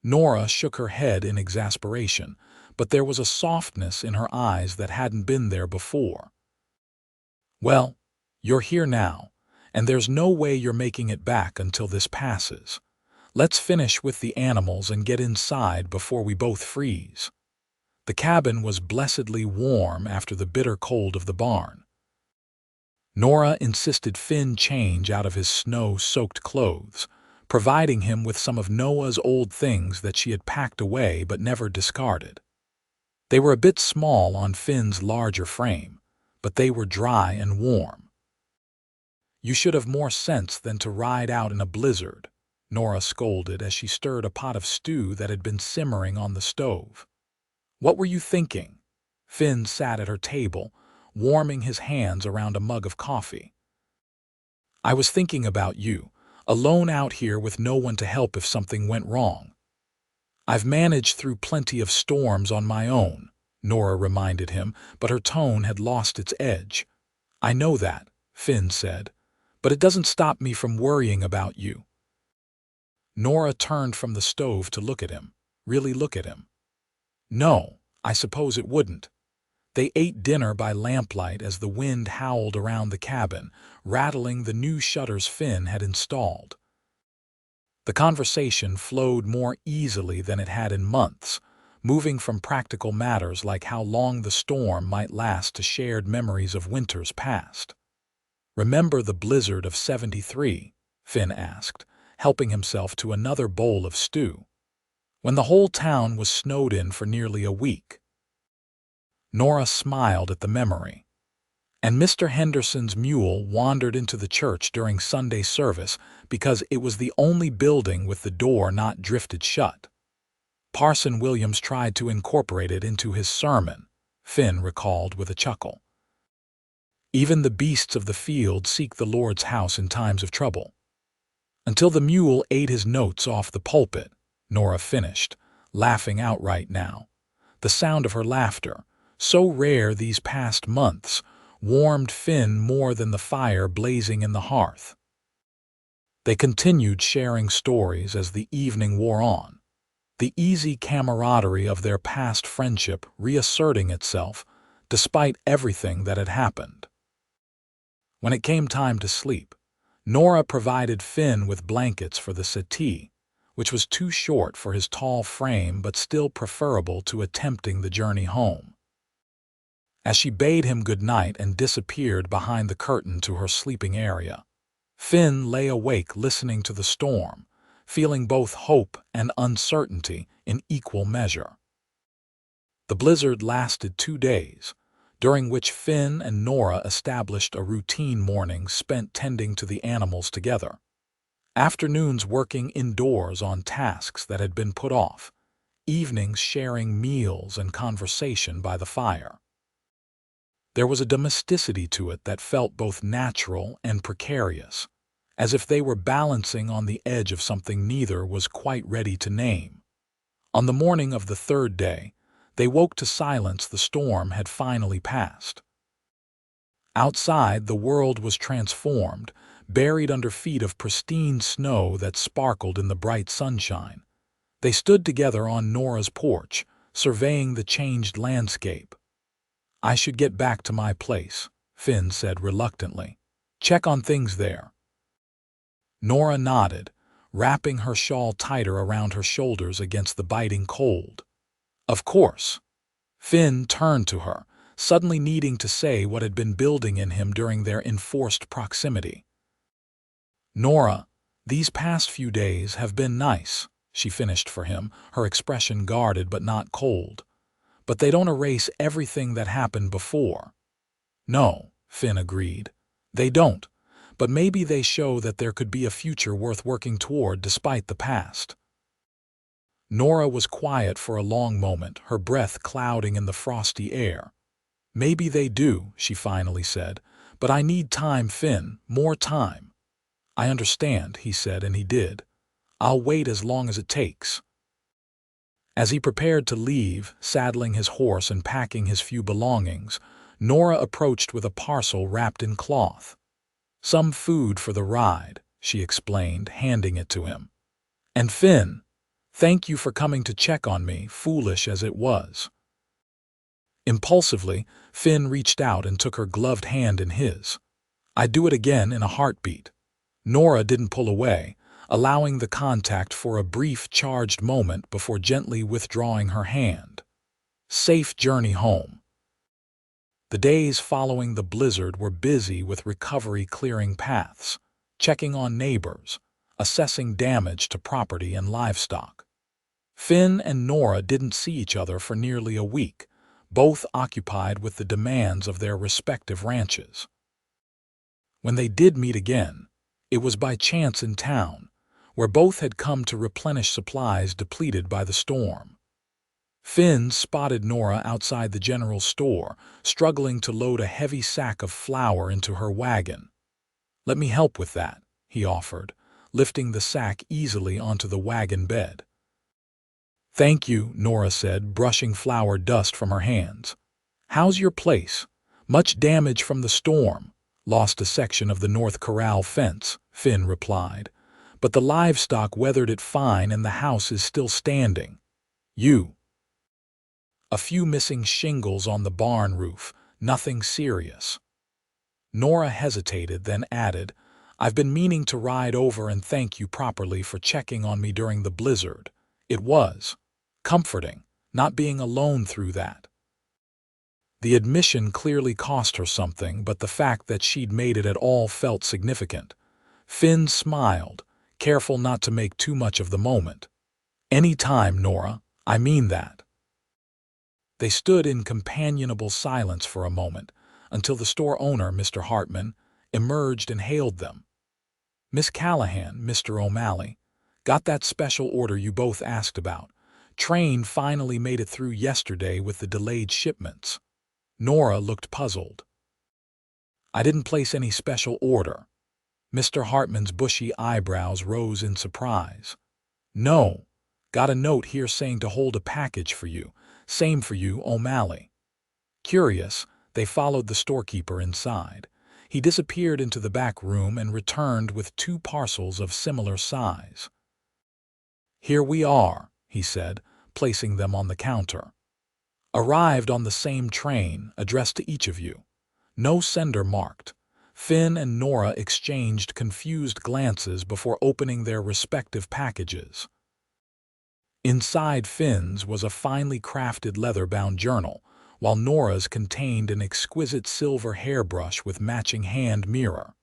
Nora shook her head in exasperation, but there was a softness in her eyes that hadn't been there before. "Well, you're here now, and there's no way you're making it back until this passes. Let's finish with the animals and get inside before we both freeze." The cabin was blessedly warm after the bitter cold of the barn. Nora insisted Finn change out of his snow-soaked clothes, providing him with some of Noah's old things that she had packed away but never discarded. They were a bit small on Finn's larger frame, but they were dry and warm. "You should have more sense than to ride out in a blizzard," Nora scolded as she stirred a pot of stew that had been simmering on the stove. "What were you thinking?" Finn sat at her table, warming his hands around a mug of coffee. "I was thinking about you, alone out here with no one to help if something went wrong." "I've managed through plenty of storms on my own," Nora reminded him, but her tone had lost its edge. "I know that," Finn said, "but it doesn't stop me from worrying about you." Nora turned from the stove to look at him, really look at him. "No, I suppose it wouldn't." They ate dinner by lamplight as the wind howled around the cabin, rattling the new shutters Finn had installed. The conversation flowed more easily than it had in months, moving from practical matters like how long the storm might last to shared memories of winters past. "Remember the blizzard of '73? Finn asked, helping himself to another bowl of stew. "When the whole town was snowed in for nearly a week." Nora smiled at the memory. "And Mr. Henderson's mule wandered into the church during Sunday service because it was the only building with the door not drifted shut. Parson Williams tried to incorporate it into his sermon," Finn recalled with a chuckle. "Even the beasts of the field seek the Lord's house in times of trouble." "Until the mule ate his notes off the pulpit," Nora finished, laughing outright now. The sound of her laughter, so rare these past months, warmed Finn more than the fire blazing in the hearth. They continued sharing stories as the evening wore on, the easy camaraderie of their past friendship reasserting itself despite everything that had happened. When it came time to sleep, Nora provided Finn with blankets for the settee, which was too short for his tall frame but still preferable to attempting the journey home. As she bade him good night and disappeared behind the curtain to her sleeping area, Finn lay awake listening to the storm, feeling both hope and uncertainty in equal measure. The blizzard lasted 2 days, during which Finn and Nora established a routine morning spent tending to the animals together, afternoons working indoors on tasks that had been put off, evenings sharing meals and conversation by the fire. There was a domesticity to it that felt both natural and precarious, as if they were balancing on the edge of something neither was quite ready to name. On the morning of the 3rd day, they woke to silence the storm had finally passed. Outside, the world was transformed, buried under feet of pristine snow that sparkled in the bright sunshine. They stood together on Nora's porch, surveying the changed landscape. "I should get back to my place," Finn said reluctantly. "Check on things there." Nora nodded, wrapping her shawl tighter around her shoulders against the biting cold. "Of course." Finn turned to her, suddenly needing to say what had been building in him during their enforced proximity. "Nora, these past few days have been nice," she finished for him, her expression guarded but not cold. "But they don't erase everything that happened before." "No," Finn agreed. "They don't, but maybe they show that there could be a future worth working toward despite the past." Nora was quiet for a long moment, her breath clouding in the frosty air. "Maybe they do," she finally said, "but I need time, Finn, more time." "I understand," he said, and he did. "I'll wait as long as it takes." As he prepared to leave, saddling his horse and packing his few belongings, Nora approached with a parcel wrapped in cloth. "Some food for the ride," she explained, handing it to him. "And Finn, thank you for coming to check on me, foolish as it was." Impulsively, Finn reached out and took her gloved hand in his. "I'd do it again in a heartbeat." Nora didn't pull away, allowing the contact for a brief, charged moment before gently withdrawing her hand. Safe journey home. The days following the blizzard were busy with recovery clearing paths, checking on neighbors, assessing damage to property and livestock. Finn and Nora didn't see each other for nearly a week, both occupied with the demands of their respective ranches. When they did meet again, it was by chance in town, where both had come to replenish supplies depleted by the storm. Finn spotted Nora outside the general store, struggling to load a heavy sack of flour into her wagon. "Let me help with that," he offered, lifting the sack easily onto the wagon bed. "Thank you," Nora said, brushing flour dust from her hands. "How's your place? Much damage from the storm." "Lost a section of the north corral fence," Finn replied. "But the livestock weathered it fine and the house is still standing." "You?" "A few missing shingles on the barn roof, nothing serious." Nora hesitated, then added, "I've been meaning to ride over and thank you properly for checking on me during the blizzard. It was comforting, not being alone through that." The admission clearly cost her something, but the fact that she'd made it at all felt significant. Finn smiled, careful not to make too much of the moment. "Any time, Nora, I mean that." They stood in companionable silence for a moment, until the store owner, Mr. Hartman, emerged and hailed them. "Miss Callahan, Mr. O'Malley, got that special order you both asked about. Train finally made it through yesterday with the delayed shipments." Nora looked puzzled. "I didn't place any special order." Mr. Hartman's bushy eyebrows rose in surprise. "No, got a note here saying to hold a package for you. Same for you, O'Malley." Curious, they followed the storekeeper inside. He disappeared into the back room and returned with 2 parcels of similar size. "Here we are," he said, placing them on the counter. "Arrived on the same train, addressed to each of you. No sender marked." Finn and Nora exchanged confused glances before opening their respective packages. Inside Finn's was a finely crafted leather-bound journal, while Nora's contained an exquisite silver hairbrush with matching hand mirror.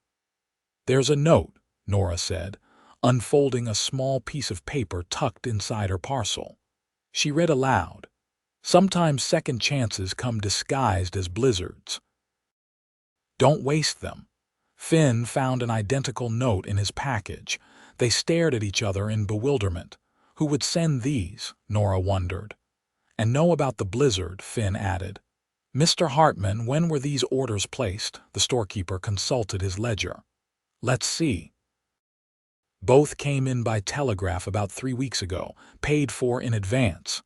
"There's a note," Nora said, unfolding a small piece of paper tucked inside her parcel. She read aloud, "Sometimes second chances come disguised as blizzards. Don't waste them." Finn found an identical note in his package. They stared at each other in bewilderment. Who would send these? Nora wondered. "And know about the blizzard," Finn added. "Mr. Hartman, when were these orders placed?" The storekeeper consulted his ledger. "Let's see. Both came in by telegraph about 3 weeks ago, paid for in advance."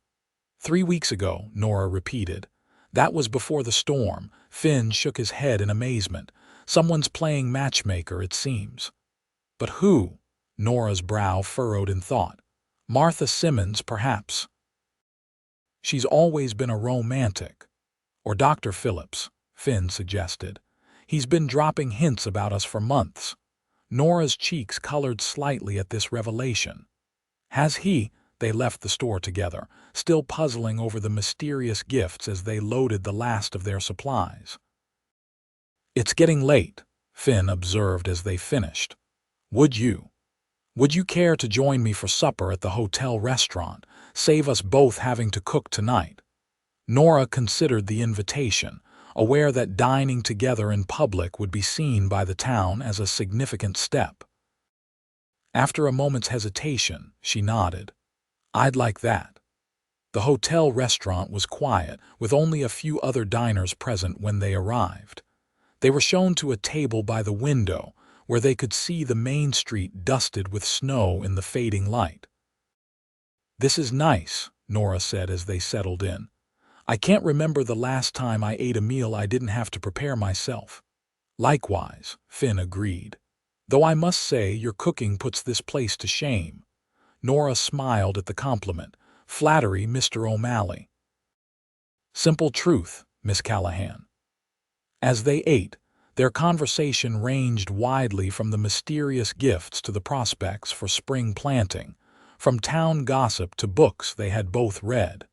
3 weeks ago, Nora repeated. "That was before the storm." Finn shook his head in amazement. "Someone's playing matchmaker, it seems." "But who?" Nora's brow furrowed in thought. "Martha Simmons, perhaps." "She's always been a romantic." "Or Dr. Phillips," Finn suggested. "He's been dropping hints about us for months." Nora's cheeks colored slightly at this revelation. "Has he?" They left the store together, still puzzling over the mysterious gifts as they loaded the last of their supplies. "It's getting late," Finn observed as they finished. Would you care to join me for supper at the hotel restaurant? Save us both having to cook tonight." Nora considered the invitation, aware that dining together in public would be seen by the town as a significant step. After a moment's hesitation, she nodded. "I'd like that." The hotel restaurant was quiet, with only a few other diners present when they arrived. They were shown to a table by the window, where they could see the main street dusted with snow in the fading light. "This is nice," Nora said as they settled in. "I can't remember the last time I ate a meal I didn't have to prepare myself." "Likewise," Finn agreed. "Though I must say your cooking puts this place to shame." Nora smiled at the compliment. "Flattery, Mr. O'Malley." "Simple truth, Miss Callahan." As they ate, their conversation ranged widely from the mysterious gifts to the prospects for spring planting, from town gossip to books they had both read.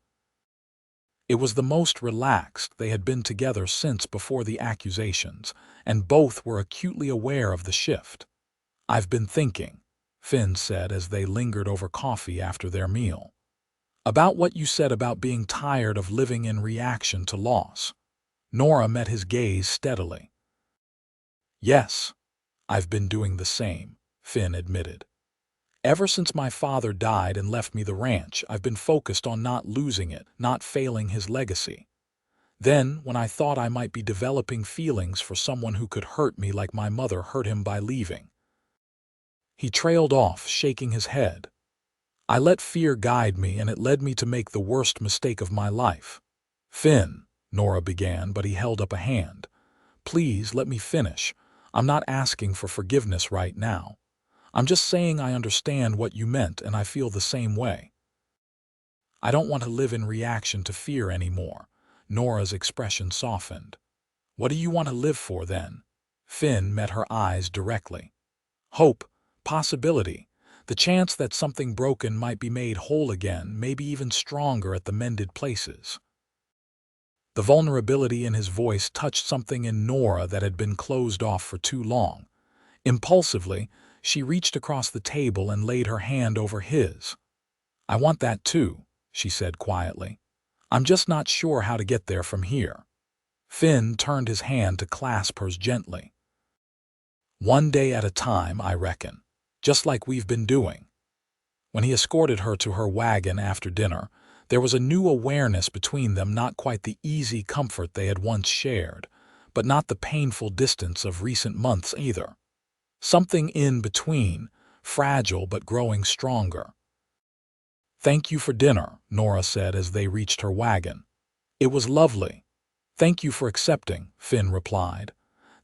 It was the most relaxed they had been together since before the accusations, and both were acutely aware of the shift. "I've been thinking," Finn said as they lingered over coffee after their meal. About what you said about being tired of living in reaction to loss. Nora met his gaze steadily. Yes, I've been doing the same, Finn admitted. Ever since my father died and left me the ranch, I've been focused on not losing it, not failing his legacy. Then, when I thought I might be developing feelings for someone who could hurt me like my mother hurt him by leaving. He trailed off, shaking his head. I let fear guide me, and it led me to make the worst mistake of my life. Finn, Nora began, but he held up a hand. Please, let me finish. I'm not asking for forgiveness right now. I'm just saying I understand what you meant, and I feel the same way. I don't want to live in reaction to fear anymore. Nora's expression softened. What do you want to live for then? Finn met her eyes directly. Hope, possibility, the chance that something broken might be made whole again, maybe even stronger at the mended places. The vulnerability in his voice touched something in Nora that had been closed off for too long. Impulsively, she reached across the table and laid her hand over his. I want that too, she said quietly. I'm just not sure how to get there from here. Finn turned his hand to clasp hers gently. One day at a time, I reckon, just like we've been doing. When he escorted her to her wagon after dinner, there was a new awareness between them, not quite the easy comfort they had once shared, but not the painful distance of recent months either. Something in between, fragile but growing stronger. Thank you for dinner, Nora said as they reached her wagon. It was lovely. Thank you for accepting, Finn replied.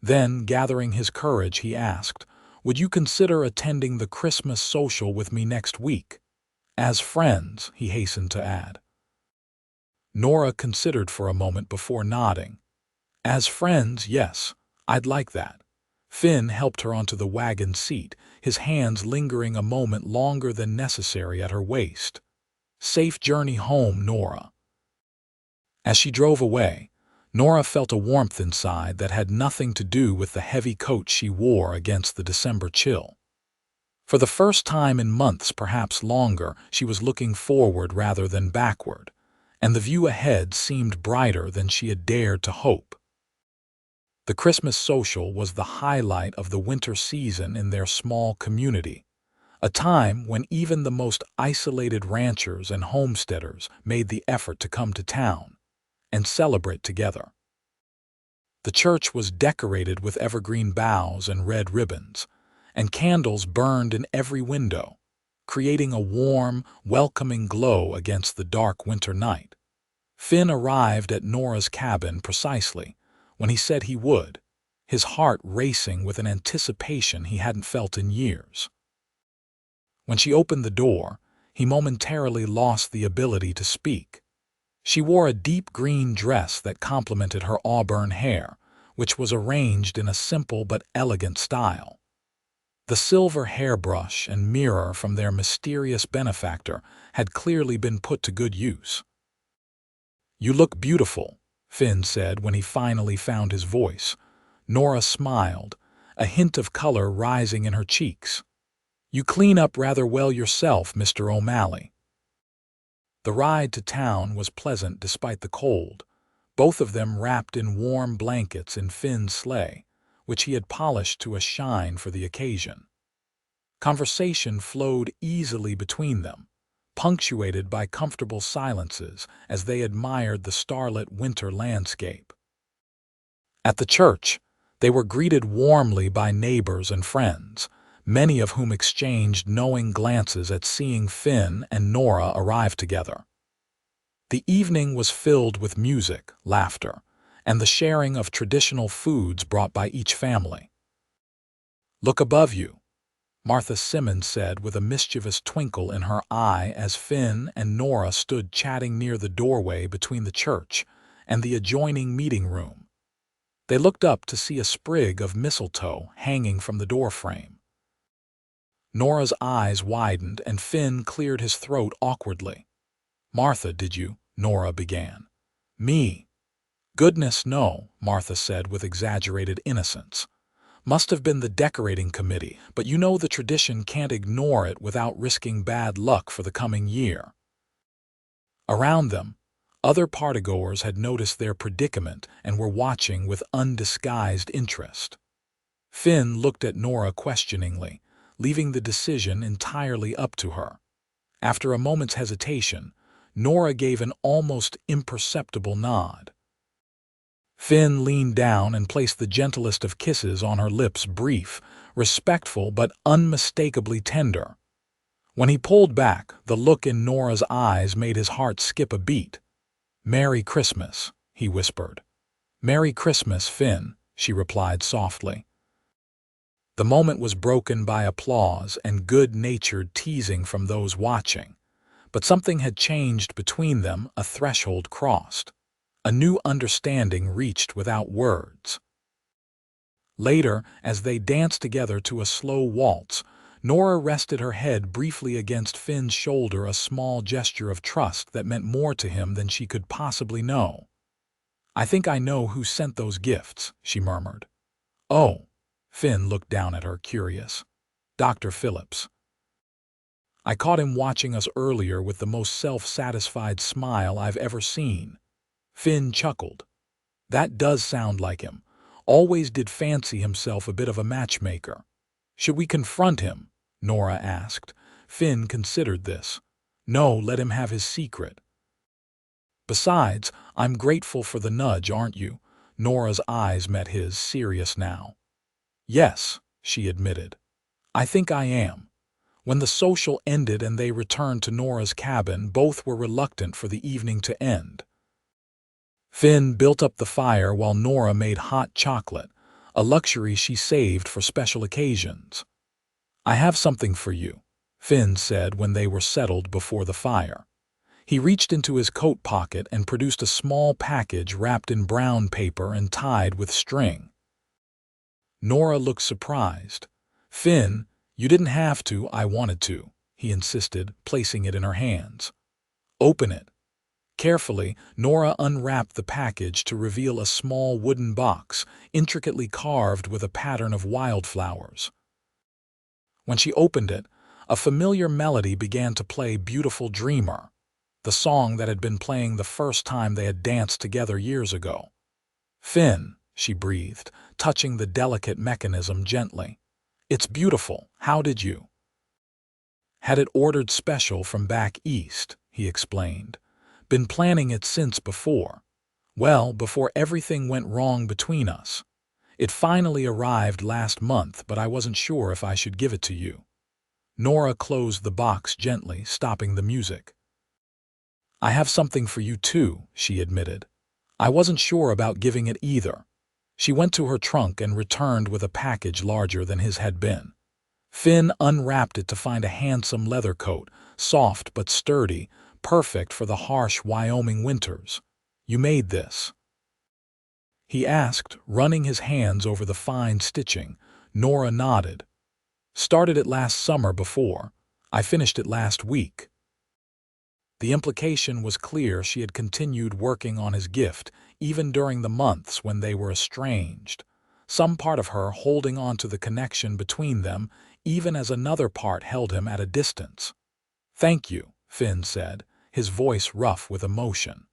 Then, gathering his courage, he asked, would you consider attending the Christmas social with me next week? As friends, he hastened to add. Nora considered for a moment before nodding. As friends, yes, I'd like that. Finn helped her onto the wagon seat, his hands lingering a moment longer than necessary at her waist. Safe journey home, Nora. As she drove away, Nora felt a warmth inside that had nothing to do with the heavy coat she wore against the December chill. For the first time in months, perhaps longer, she was looking forward rather than backward, and the view ahead seemed brighter than she had dared to hope. The Christmas social was the highlight of the winter season in their small community, a time when even the most isolated ranchers and homesteaders made the effort to come to town and celebrate together. The church was decorated with evergreen boughs and red ribbons, and candles burned in every window, creating a warm, welcoming glow against the dark winter night. Finn arrived at Nora's cabin precisely when he said he would, his heart racing with an anticipation he hadn't felt in years. When she opened the door, he momentarily lost the ability to speak. She wore a deep green dress that complemented her auburn hair, which was arranged in a simple but elegant style. The silver hairbrush and mirror from their mysterious benefactor had clearly been put to good use. You look beautiful, Finn said when he finally found his voice. Nora smiled, a hint of color rising in her cheeks. You clean up rather well yourself, Mr. O'Malley. The ride to town was pleasant despite the cold, both of them wrapped in warm blankets in Finn's sleigh, which he had polished to a shine for the occasion. Conversation flowed easily between them, punctuated by comfortable silences as they admired the starlit winter landscape. At the church, they were greeted warmly by neighbors and friends, many of whom exchanged knowing glances at seeing Finn and Nora arrive together. The evening was filled with music, laughter, and the sharing of traditional foods brought by each family. Look above you, Martha Simmons said with a mischievous twinkle in her eye as Finn and Nora stood chatting near the doorway between the church and the adjoining meeting room. They looked up to see a sprig of mistletoe hanging from the doorframe. Nora's eyes widened and Finn cleared his throat awkwardly. Martha, did you? Nora began. Me? Goodness, no, Martha said with exaggerated innocence. Must have been the decorating committee, but you know the tradition can't ignore it without risking bad luck for the coming year. Around them, other partygoers had noticed their predicament and were watching with undisguised interest. Finn looked at Nora questioningly, leaving the decision entirely up to her. After a moment's hesitation, Nora gave an almost imperceptible nod. Finn leaned down and placed the gentlest of kisses on her lips, brief, respectful, but unmistakably tender. When he pulled back, the look in Nora's eyes made his heart skip a beat. "Merry Christmas," he whispered. "Merry Christmas, Finn," she replied softly. The moment was broken by applause and good-natured teasing from those watching. But something had changed between them, a threshold crossed. A new understanding reached without words. Later, as they danced together to a slow waltz, Nora rested her head briefly against Finn's shoulder, a small gesture of trust that meant more to him than she could possibly know. "I think I know who sent those gifts," she murmured. "Oh." Finn looked down at her, curious. "Dr. Phillips. I caught him watching us earlier with the most self-satisfied smile I've ever seen." Finn chuckled. "That does sound like him. Always did fancy himself a bit of a matchmaker." "Should we confront him?" Nora asked. Finn considered this. "No, let him have his secret." "Besides, I'm grateful for the nudge, aren't you?" Nora's eyes met his, serious now. "Yes," she admitted. "I think I am." When the social ended and they returned to Nora's cabin, both were reluctant for the evening to end. Finn built up the fire while Nora made hot chocolate, a luxury she saved for special occasions. "I have something for you," Finn said when they were settled before the fire. He reached into his coat pocket and produced a small package wrapped in brown paper and tied with string. Nora looked surprised. "Finn, you didn't have to, I wanted to," he insisted, placing it in her hands. "Open it." Carefully, Nora unwrapped the package to reveal a small wooden box, intricately carved with a pattern of wildflowers. When she opened it, a familiar melody began to play, "Beautiful Dreamer," the song that had been playing the first time they had danced together years ago. "Finn," she breathed, touching the delicate mechanism gently. "It's beautiful. How did you?" "Had it ordered special from back east," he explained. "Been planning it since before. Well, before everything went wrong between us. It finally arrived last month, but I wasn't sure if I should give it to you." Nora closed the box gently, stopping the music. "I have something for you too," she admitted. "I wasn't sure about giving it either." She went to her trunk and returned with a package larger than his had been. Finn unwrapped it to find a handsome leather coat, soft but sturdy, perfect for the harsh Wyoming winters. "You made this?" he asked, running his hands over the fine stitching. Nora nodded. "Started it last summer before. I finished it last week." The implication was clear. She had continued working on his gift, even during the months when they were estranged. Some part of her holding on to the connection between them, even as another part held him at a distance. "Thank you," Finn said, his voice rough with emotion.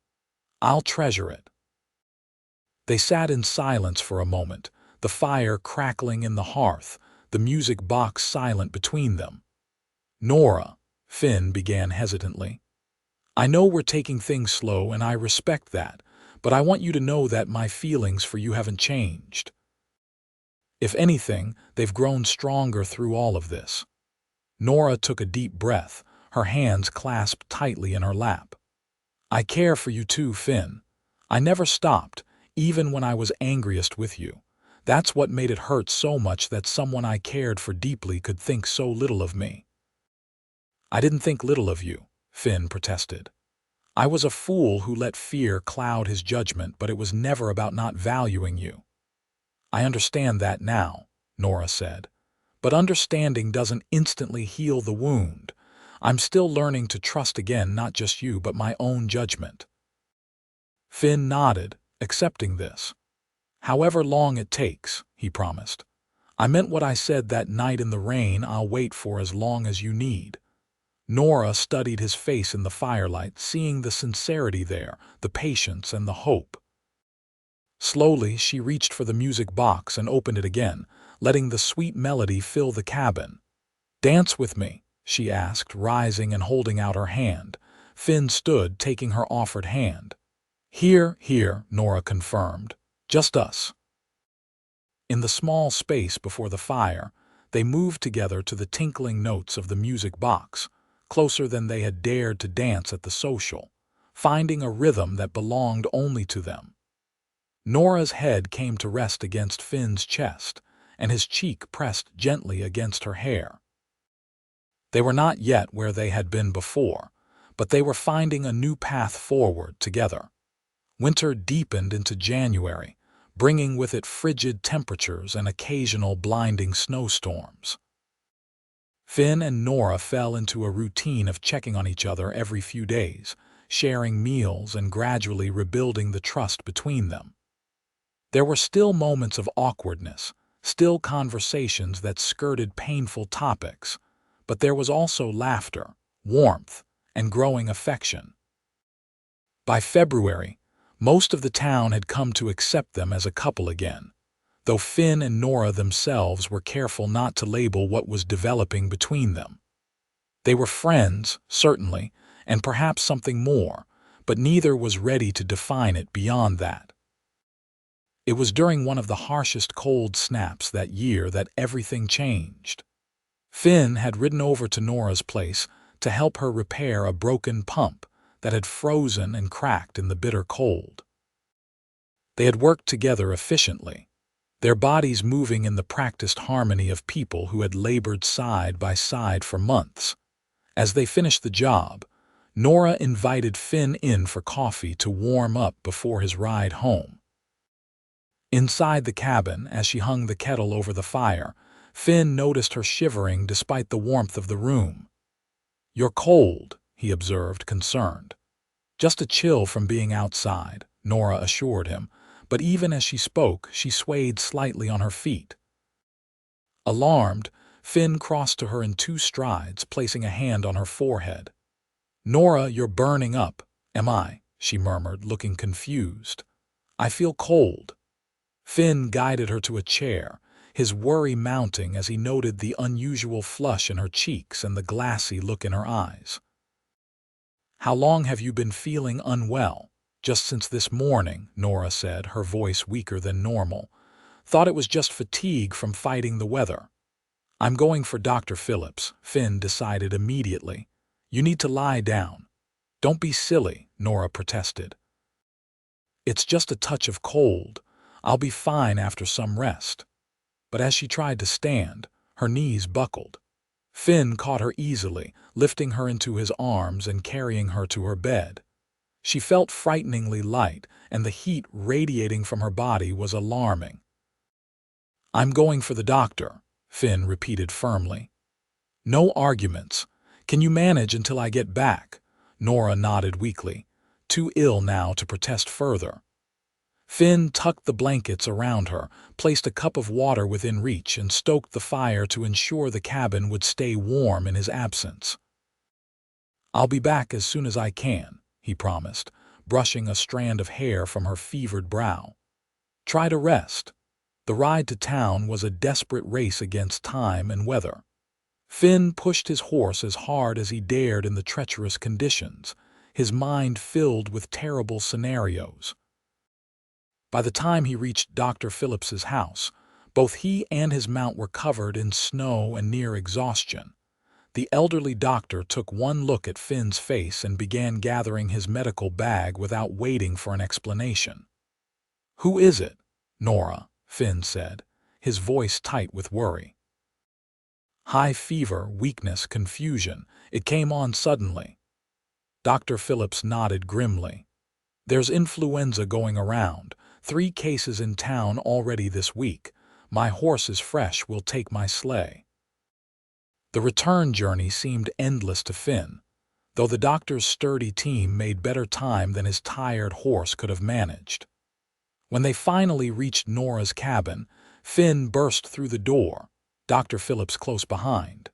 "I'll treasure it." They sat in silence for a moment, the fire crackling in the hearth, the music box silent between them. "Nora," Finn began hesitantly, "I know we're taking things slow and I respect that, but I want you to know that my feelings for you haven't changed. If anything, they've grown stronger through all of this." Nora took a deep breath, her hands clasped tightly in her lap. "I care for you too, Finn. I never stopped, even when I was angriest with you. That's what made it hurt so much that someone I cared for deeply could think so little of me." "I didn't think little of you," Finn protested. "I was a fool who let fear cloud his judgment, but it was never about not valuing you." "I understand that now," Nora said. "But understanding doesn't instantly heal the wound. I'm still learning to trust again, not just you, but my own judgment." Finn nodded, accepting this. "However long it takes," he promised. I meant what I said that night in the rain. I'll wait for as long as you need." Nora studied his face in the firelight, seeing the sincerity there, the patience and the hope. Slowly, she reached for the music box and opened it again, letting the sweet melody fill the cabin. "Dance with me," she asked, rising and holding out her hand. Finn stood, taking her offered hand. "Here, here," Nora confirmed. "Just us." In the small space before the fire, they moved together to the tinkling notes of the music box, closer than they had dared to dance at the social, finding a rhythm that belonged only to them. Nora's head came to rest against Finn's chest, and his cheek pressed gently against her hair. They were not yet where they had been before, but they were finding a new path forward together. Winter deepened into January, bringing with it frigid temperatures and occasional blinding snowstorms. Finn and Nora fell into a routine of checking on each other every few days, sharing meals and gradually rebuilding the trust between them. There were still moments of awkwardness, still conversations that skirted painful topics, but there was also laughter, warmth, and growing affection. By February, most of the town had come to accept them as a couple again, though Finn and Nora themselves were careful not to label what was developing between them. They were friends, certainly, and perhaps something more, but neither was ready to define it beyond that. It was during one of the harshest cold snaps that year that everything changed. Finn had ridden over to Nora's place to help her repair a broken pump that had frozen and cracked in the bitter cold. They had worked together efficiently, their bodies moving in the practiced harmony of people who had labored side by side for months. As they finished the job, Nora invited Finn in for coffee to warm up before his ride home. Inside the cabin, as she hung the kettle over the fire, Finn noticed her shivering despite the warmth of the room. "You're cold," he observed, concerned. "Just a chill from being outside," Nora assured him, but even as she spoke, she swayed slightly on her feet. Alarmed, Finn crossed to her in 2 strides, placing a hand on her forehead. "Nora, you're burning up." "Am I?" she murmured, looking confused. "I feel cold." Finn guided her to a chair, his worry mounting as he noted the unusual flush in her cheeks and the glassy look in her eyes. "How long have you been feeling unwell?" "Just since this morning," Nora said, her voice weaker than normal. "Thought it was just fatigue from fighting the weather." "I'm going for Dr. Phillips," Finn decided immediately. "You need to lie down." "Don't be silly," Nora protested. "It's just a touch of cold. I'll be fine after some rest." But as she tried to stand, her knees buckled. Finn caught her easily, lifting her into his arms and carrying her to her bed. She felt frighteningly light, and the heat radiating from her body was alarming. "I'm going for the doctor," Finn repeated firmly. "No arguments. Can you manage until I get back?" Nora nodded weakly, too ill now to protest further. Finn tucked the blankets around her, placed a cup of water within reach, and stoked the fire to ensure the cabin would stay warm in his absence. "I'll be back as soon as I can," he promised, brushing a strand of hair from her fevered brow. "Try to rest." The ride to town was a desperate race against time and weather. Finn pushed his horse as hard as he dared in the treacherous conditions, his mind filled with terrible scenarios. By the time he reached Dr. Phillips's house, both he and his mount were covered in snow and near exhaustion. The elderly doctor took one look at Finn's face and began gathering his medical bag without waiting for an explanation. "Who is it?" "Nora," Finn said, his voice tight with worry. "High fever, weakness, confusion. It came on suddenly." Dr. Phillips nodded grimly. "There's influenza going around. 3 cases in town already this week. My horse is fresh, we'll take my sleigh." The return journey seemed endless to Finn, though the doctor's sturdy team made better time than his tired horse could have managed. When they finally reached Nora's cabin, Finn burst through the door, Dr. Phillips close behind.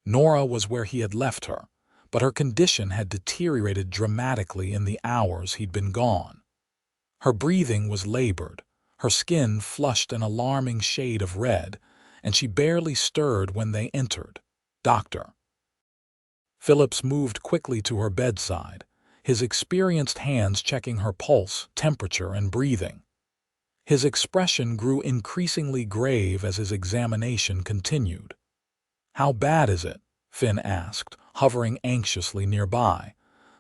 Nora was where he had left her, but her condition had deteriorated dramatically in the hours he'd been gone. Her breathing was labored, her skin flushed an alarming shade of red, and she barely stirred when they entered. Doctor. Phillips moved quickly to her bedside, his experienced hands checking her pulse, temperature, and breathing. His expression grew increasingly grave as his examination continued. "How bad is it?" Finn asked, hovering anxiously nearby.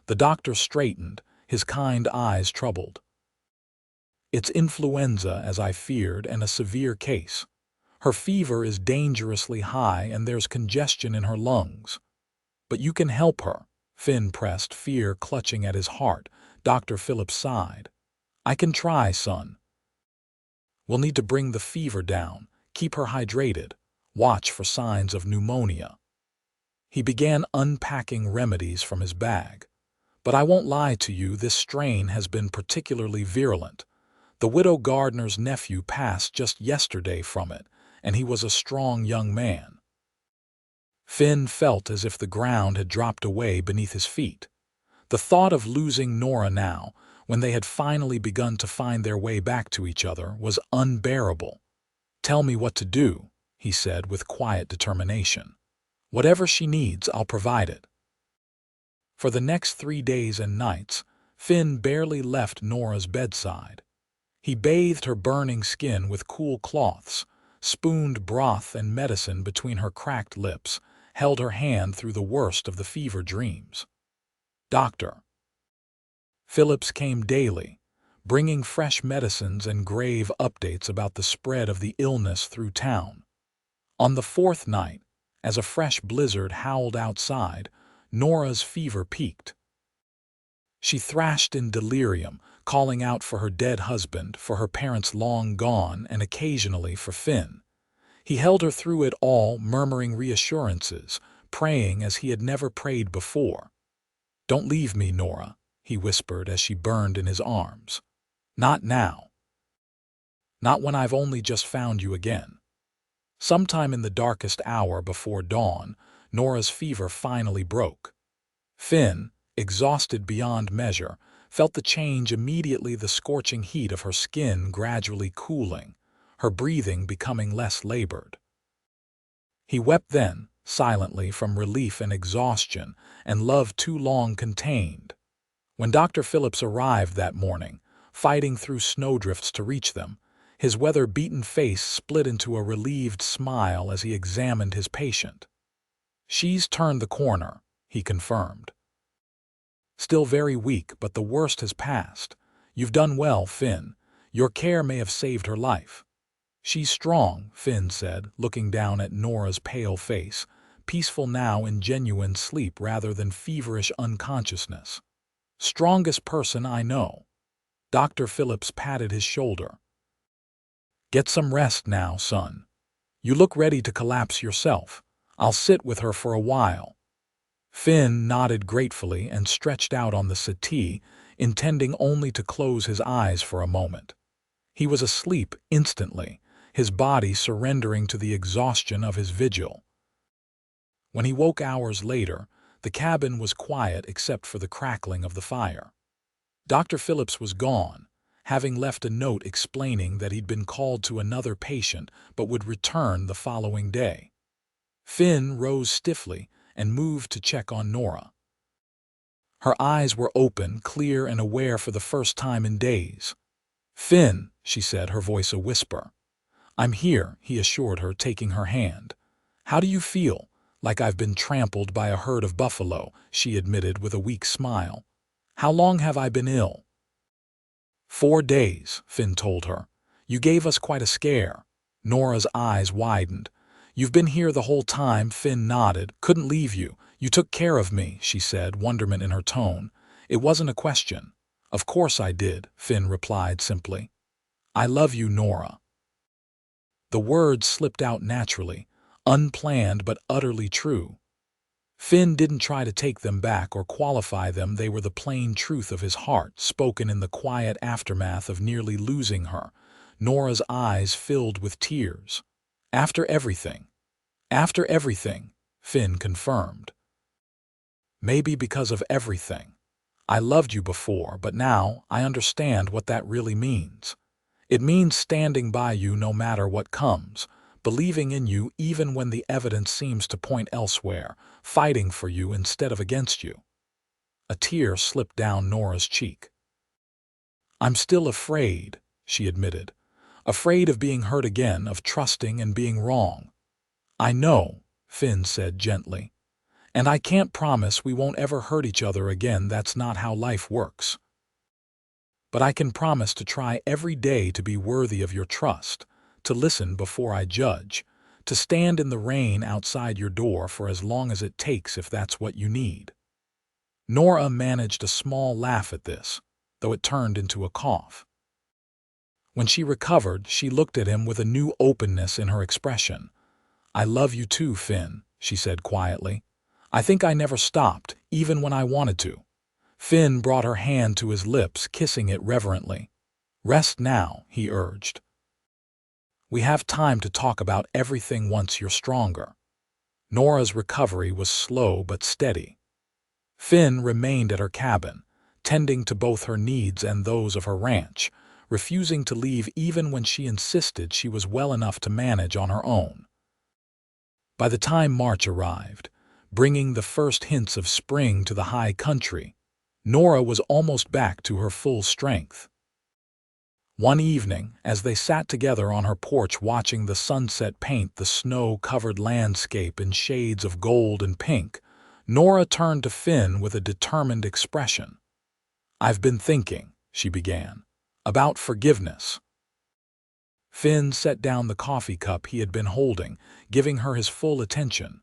The doctor straightened, his kind eyes troubled. "It's influenza, as I feared, and a severe case. Her fever is dangerously high and there's congestion in her lungs. But you can help her," Finn pressed, fear clutching at his heart. Dr. Phillips sighed. "I can try, son. We'll need to bring the fever down, keep her hydrated, watch for signs of pneumonia." He began unpacking remedies from his bag. "But I won't lie to you, this strain has been particularly virulent. The widow Gardner's nephew passed just yesterday from it, and he was a strong young man." Finn felt as if the ground had dropped away beneath his feet. The thought of losing Nora now, when they had finally begun to find their way back to each other, was unbearable. "Tell me what to do," he said with quiet determination. "Whatever she needs, I'll provide it." For the next 3 days and nights, Finn barely left Nora's bedside. He bathed her burning skin with cool cloths, spooned broth and medicine between her cracked lips, held her hand through the worst of the fever dreams. Dr. Phillips came daily, bringing fresh medicines and grave updates about the spread of the illness through town. On the 4th night, as a fresh blizzard howled outside, Nora's fever peaked. She thrashed in delirium, calling out for her dead husband, for her parents long gone, and occasionally for Finn. He held her through it all, murmuring reassurances, praying as he had never prayed before. "Don't leave me, Nora," he whispered as she burned in his arms. "Not now. Not when I've only just found you again." Sometime in the darkest hour before dawn, Nora's fever finally broke. Finn, exhausted beyond measure, felt the change immediately, the scorching heat of her skin gradually cooling, her breathing becoming less labored. He wept then, silently, from relief and exhaustion, and love too long contained. When Dr. Phillips arrived that morning, fighting through snowdrifts to reach them, his weather-beaten face split into a relieved smile as he examined his patient. "She's turned the corner," he confirmed. "Still very weak, but the worst has passed. You've done well, Finn. Your care may have saved her life." "She's strong," Finn said, looking down at Nora's pale face, peaceful now in genuine sleep rather than feverish unconsciousness. "Strongest person I know." Dr. Phillips patted his shoulder. "Get some rest now, son. You look ready to collapse yourself. I'll sit with her for a while." Finn nodded gratefully and stretched out on the settee, intending only to close his eyes for a moment. He was asleep instantly, his body surrendering to the exhaustion of his vigil. When he woke hours later, the cabin was quiet except for the crackling of the fire. Dr. Phillips was gone, having left a note explaining that he'd been called to another patient but would return the following day. Finn rose stiffly and moved to check on Nora. Her eyes were open, clear and aware for the first time in days. "Finn," she said, her voice a whisper. "I'm here," he assured her, taking her hand. "How do you feel?" "Like I've been trampled by a herd of buffalo," she admitted with a weak smile. "How long have I been ill?" 4 days, Finn told her. "You gave us quite a scare." Nora's eyes widened. "You've been here the whole time," Finn nodded. "Couldn't leave you. You took care of me," she said, wonderment in her tone. "It wasn't a question." "Of course I did," Finn replied simply. "I love you, Nora." The words slipped out naturally, unplanned but utterly true. Finn didn't try to take them back or qualify them. They were the plain truth of his heart, spoken in the quiet aftermath of nearly losing her. Nora's eyes filled with tears. After everything, Finn confirmed. Maybe because of everything. I loved you before, but now I understand what that really means. It means standing by you no matter what comes, believing in you even when the evidence seems to point elsewhere, fighting for you instead of against you. A tear slipped down Nora's cheek. I'm still afraid, she admitted. Afraid of being hurt again, of trusting and being wrong. I know, Finn said gently. And I can't promise we won't ever hurt each other again. That's not how life works. But I can promise to try every day to be worthy of your trust, to listen before I judge, to stand in the rain outside your door for as long as it takes if that's what you need. Nora managed a small laugh at this, though it turned into a cough. When she recovered, she looked at him with a new openness in her expression. I love you too, Finn, she said quietly. I think I never stopped, even when I wanted to. Finn brought her hand to his lips, kissing it reverently. Rest now, he urged. We have time to talk about everything once you're stronger. Nora's recovery was slow but steady. Finn remained at her cabin, tending to both her needs and those of her ranch, refusing to leave even when she insisted she was well enough to manage on her own. By the time March arrived, bringing the first hints of spring to the high country, Nora was almost back to her full strength. One evening, as they sat together on her porch watching the sunset paint the snow-covered landscape in shades of gold and pink, Nora turned to Finn with a determined expression. I've been thinking, she began, about forgiveness. Finn set down the coffee cup he had been holding, giving her his full attention.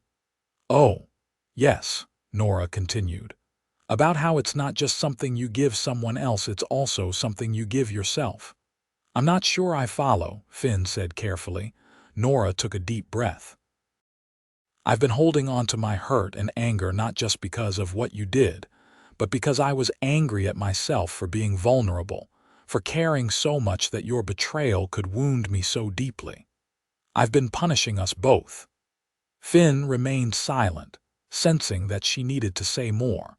Oh, yes, Nora continued, about how it's not just something you give someone else, it's also something you give yourself. I'm not sure I follow, Finn said carefully. Nora took a deep breath. I've been holding on to my hurt and anger not just because of what you did, but because I was angry at myself for being vulnerable, for caring so much that your betrayal could wound me so deeply. I've been punishing us both. Finn remained silent, sensing that she needed to say more.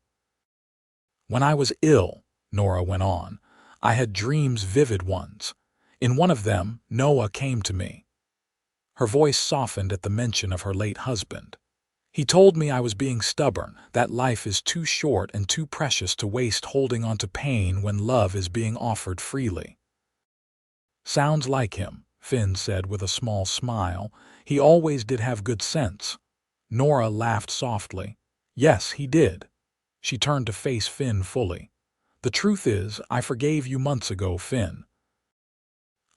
When I was ill, Nora went on, I had dreams, vivid ones. In one of them, Noah came to me. Her voice softened at the mention of her late husband. He told me I was being stubborn, that life is too short and too precious to waste holding on to pain when love is being offered freely. Sounds like him, Finn said with a small smile. He always did have good sense. Nora laughed softly. Yes, he did. She turned to face Finn fully. The truth is, I forgave you months ago, Finn.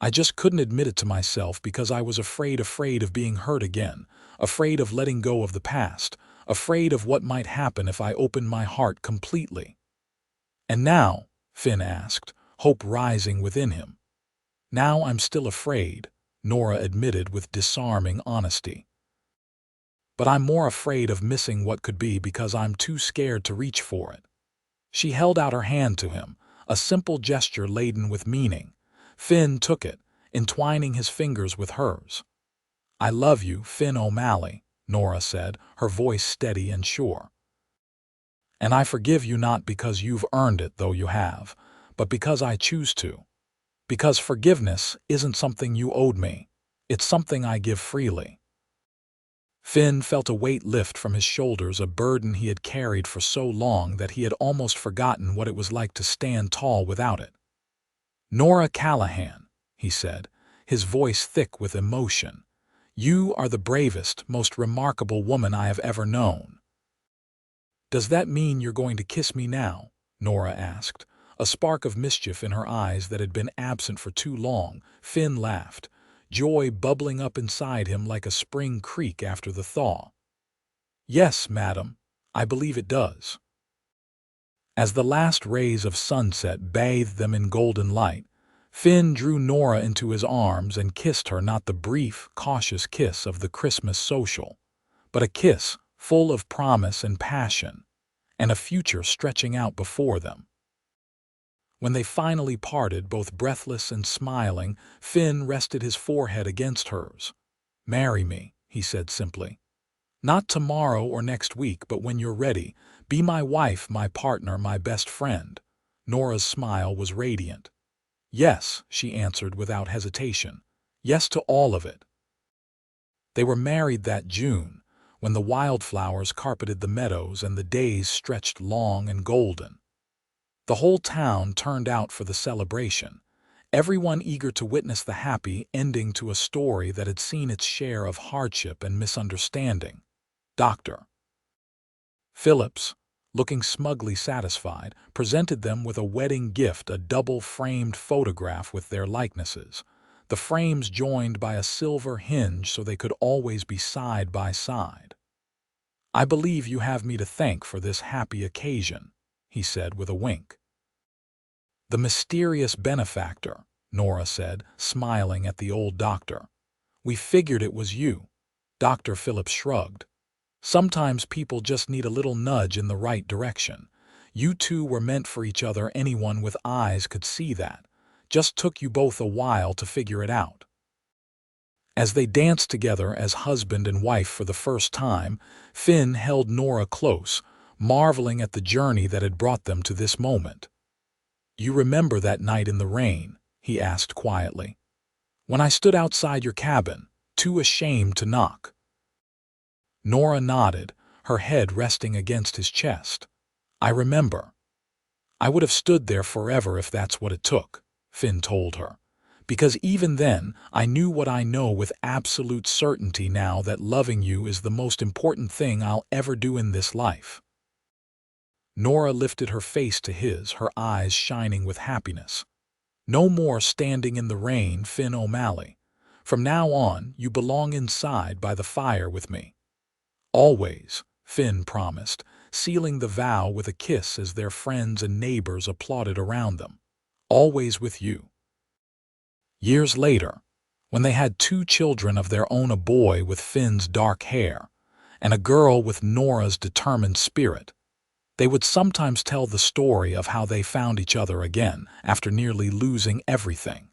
I just couldn't admit it to myself because I was afraid of being hurt again, afraid of letting go of the past, afraid of what might happen if I opened my heart completely. And now, Finn asked, hope rising within him. Now I'm still afraid, Nora admitted with disarming honesty. But I'm more afraid of missing what could be because I'm too scared to reach for it. She held out her hand to him, a simple gesture laden with meaning. Finn took it, entwining his fingers with hers. I love you, Finn O'Malley, Nora said, her voice steady and sure. And I forgive you not because you've earned it, though you have, but because I choose to. Because forgiveness isn't something you owed me. It's something I give freely. Finn felt a weight lift from his shoulders, a burden he had carried for so long that he had almost forgotten what it was like to stand tall without it. Nora Callahan, he said, his voice thick with emotion. You are the bravest, most remarkable woman I have ever known. Does that mean you're going to kiss me now? Nora asked, a spark of mischief in her eyes that had been absent for too long. Finn laughed, joy bubbling up inside him like a spring creek after the thaw. Yes, madam, I believe it does. As the last rays of sunset bathed them in golden light, Finn drew Nora into his arms and kissed her, not the brief, cautious kiss of the Christmas social, but a kiss full of promise and passion, and a future stretching out before them. When they finally parted, both breathless and smiling, Finn rested his forehead against hers. "Marry me," he said simply. "Not tomorrow or next week, but when you're ready. Be my wife, my partner, my best friend." Nora's smile was radiant. "Yes," she answered without hesitation. "Yes to all of it." They were married that June, when the wildflowers carpeted the meadows and the days stretched long and golden. The whole town turned out for the celebration, everyone eager to witness the happy ending to a story that had seen its share of hardship and misunderstanding. Dr. Phillips, looking smugly satisfied, presented them with a wedding gift, a double-framed photograph with their likenesses, the frames joined by a silver hinge so they could always be side by side. "I believe you have me to thank for this happy occasion," he said with a wink. "The mysterious benefactor," Nora said, smiling at the old doctor. "We figured it was you." Dr. Phillips shrugged. "Sometimes people just need a little nudge in the right direction. You two were meant for each other. Anyone with eyes could see that. Just took you both a while to figure it out." As they danced together as husband and wife for the first time, Finn held Nora close, marveling at the journey that had brought them to this moment. "You remember that night in the rain?" he asked quietly. "When I stood outside your cabin, too ashamed to knock?" Nora nodded, her head resting against his chest. "I remember." "I would have stood there forever if that's what it took," Finn told her. "Because even then, I knew what I know with absolute certainty now, that loving you is the most important thing I'll ever do in this life." Nora lifted her face to his, her eyes shining with happiness. "No more standing in the rain, Finn O'Malley. From now on, you belong inside by the fire with me." "Always," Finn promised, sealing the vow with a kiss as their friends and neighbors applauded around them. "Always with you." Years later, when they had 2 children of their own, a boy with Finn's dark hair and a girl with Nora's determined spirit, they would sometimes tell the story of how they found each other again after nearly losing everything.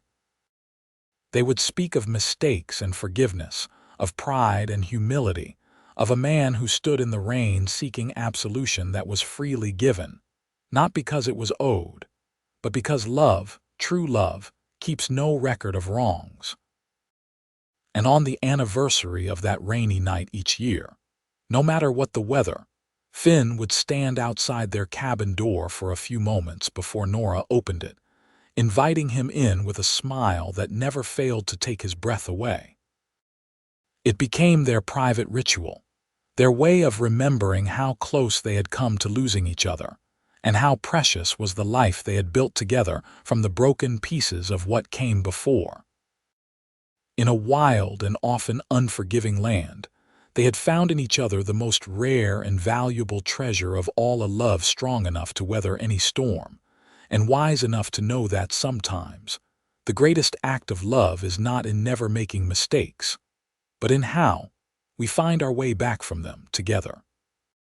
They would speak of mistakes and forgiveness, of pride and humility, of a man who stood in the rain seeking absolution that was freely given, not because it was owed, but because love, true love, keeps no record of wrongs. And on the anniversary of that rainy night each year, no matter what the weather, Finn would stand outside their cabin door for a few moments before Nora opened it, inviting him in with a smile that never failed to take his breath away. It became their private ritual, their way of remembering how close they had come to losing each other, and how precious was the life they had built together from the broken pieces of what came before. In a wild and often unforgiving land, they had found in each other the most rare and valuable treasure of all, a love strong enough to weather any storm, and wise enough to know that sometimes the greatest act of love is not in never making mistakes, but in how we find our way back from them together.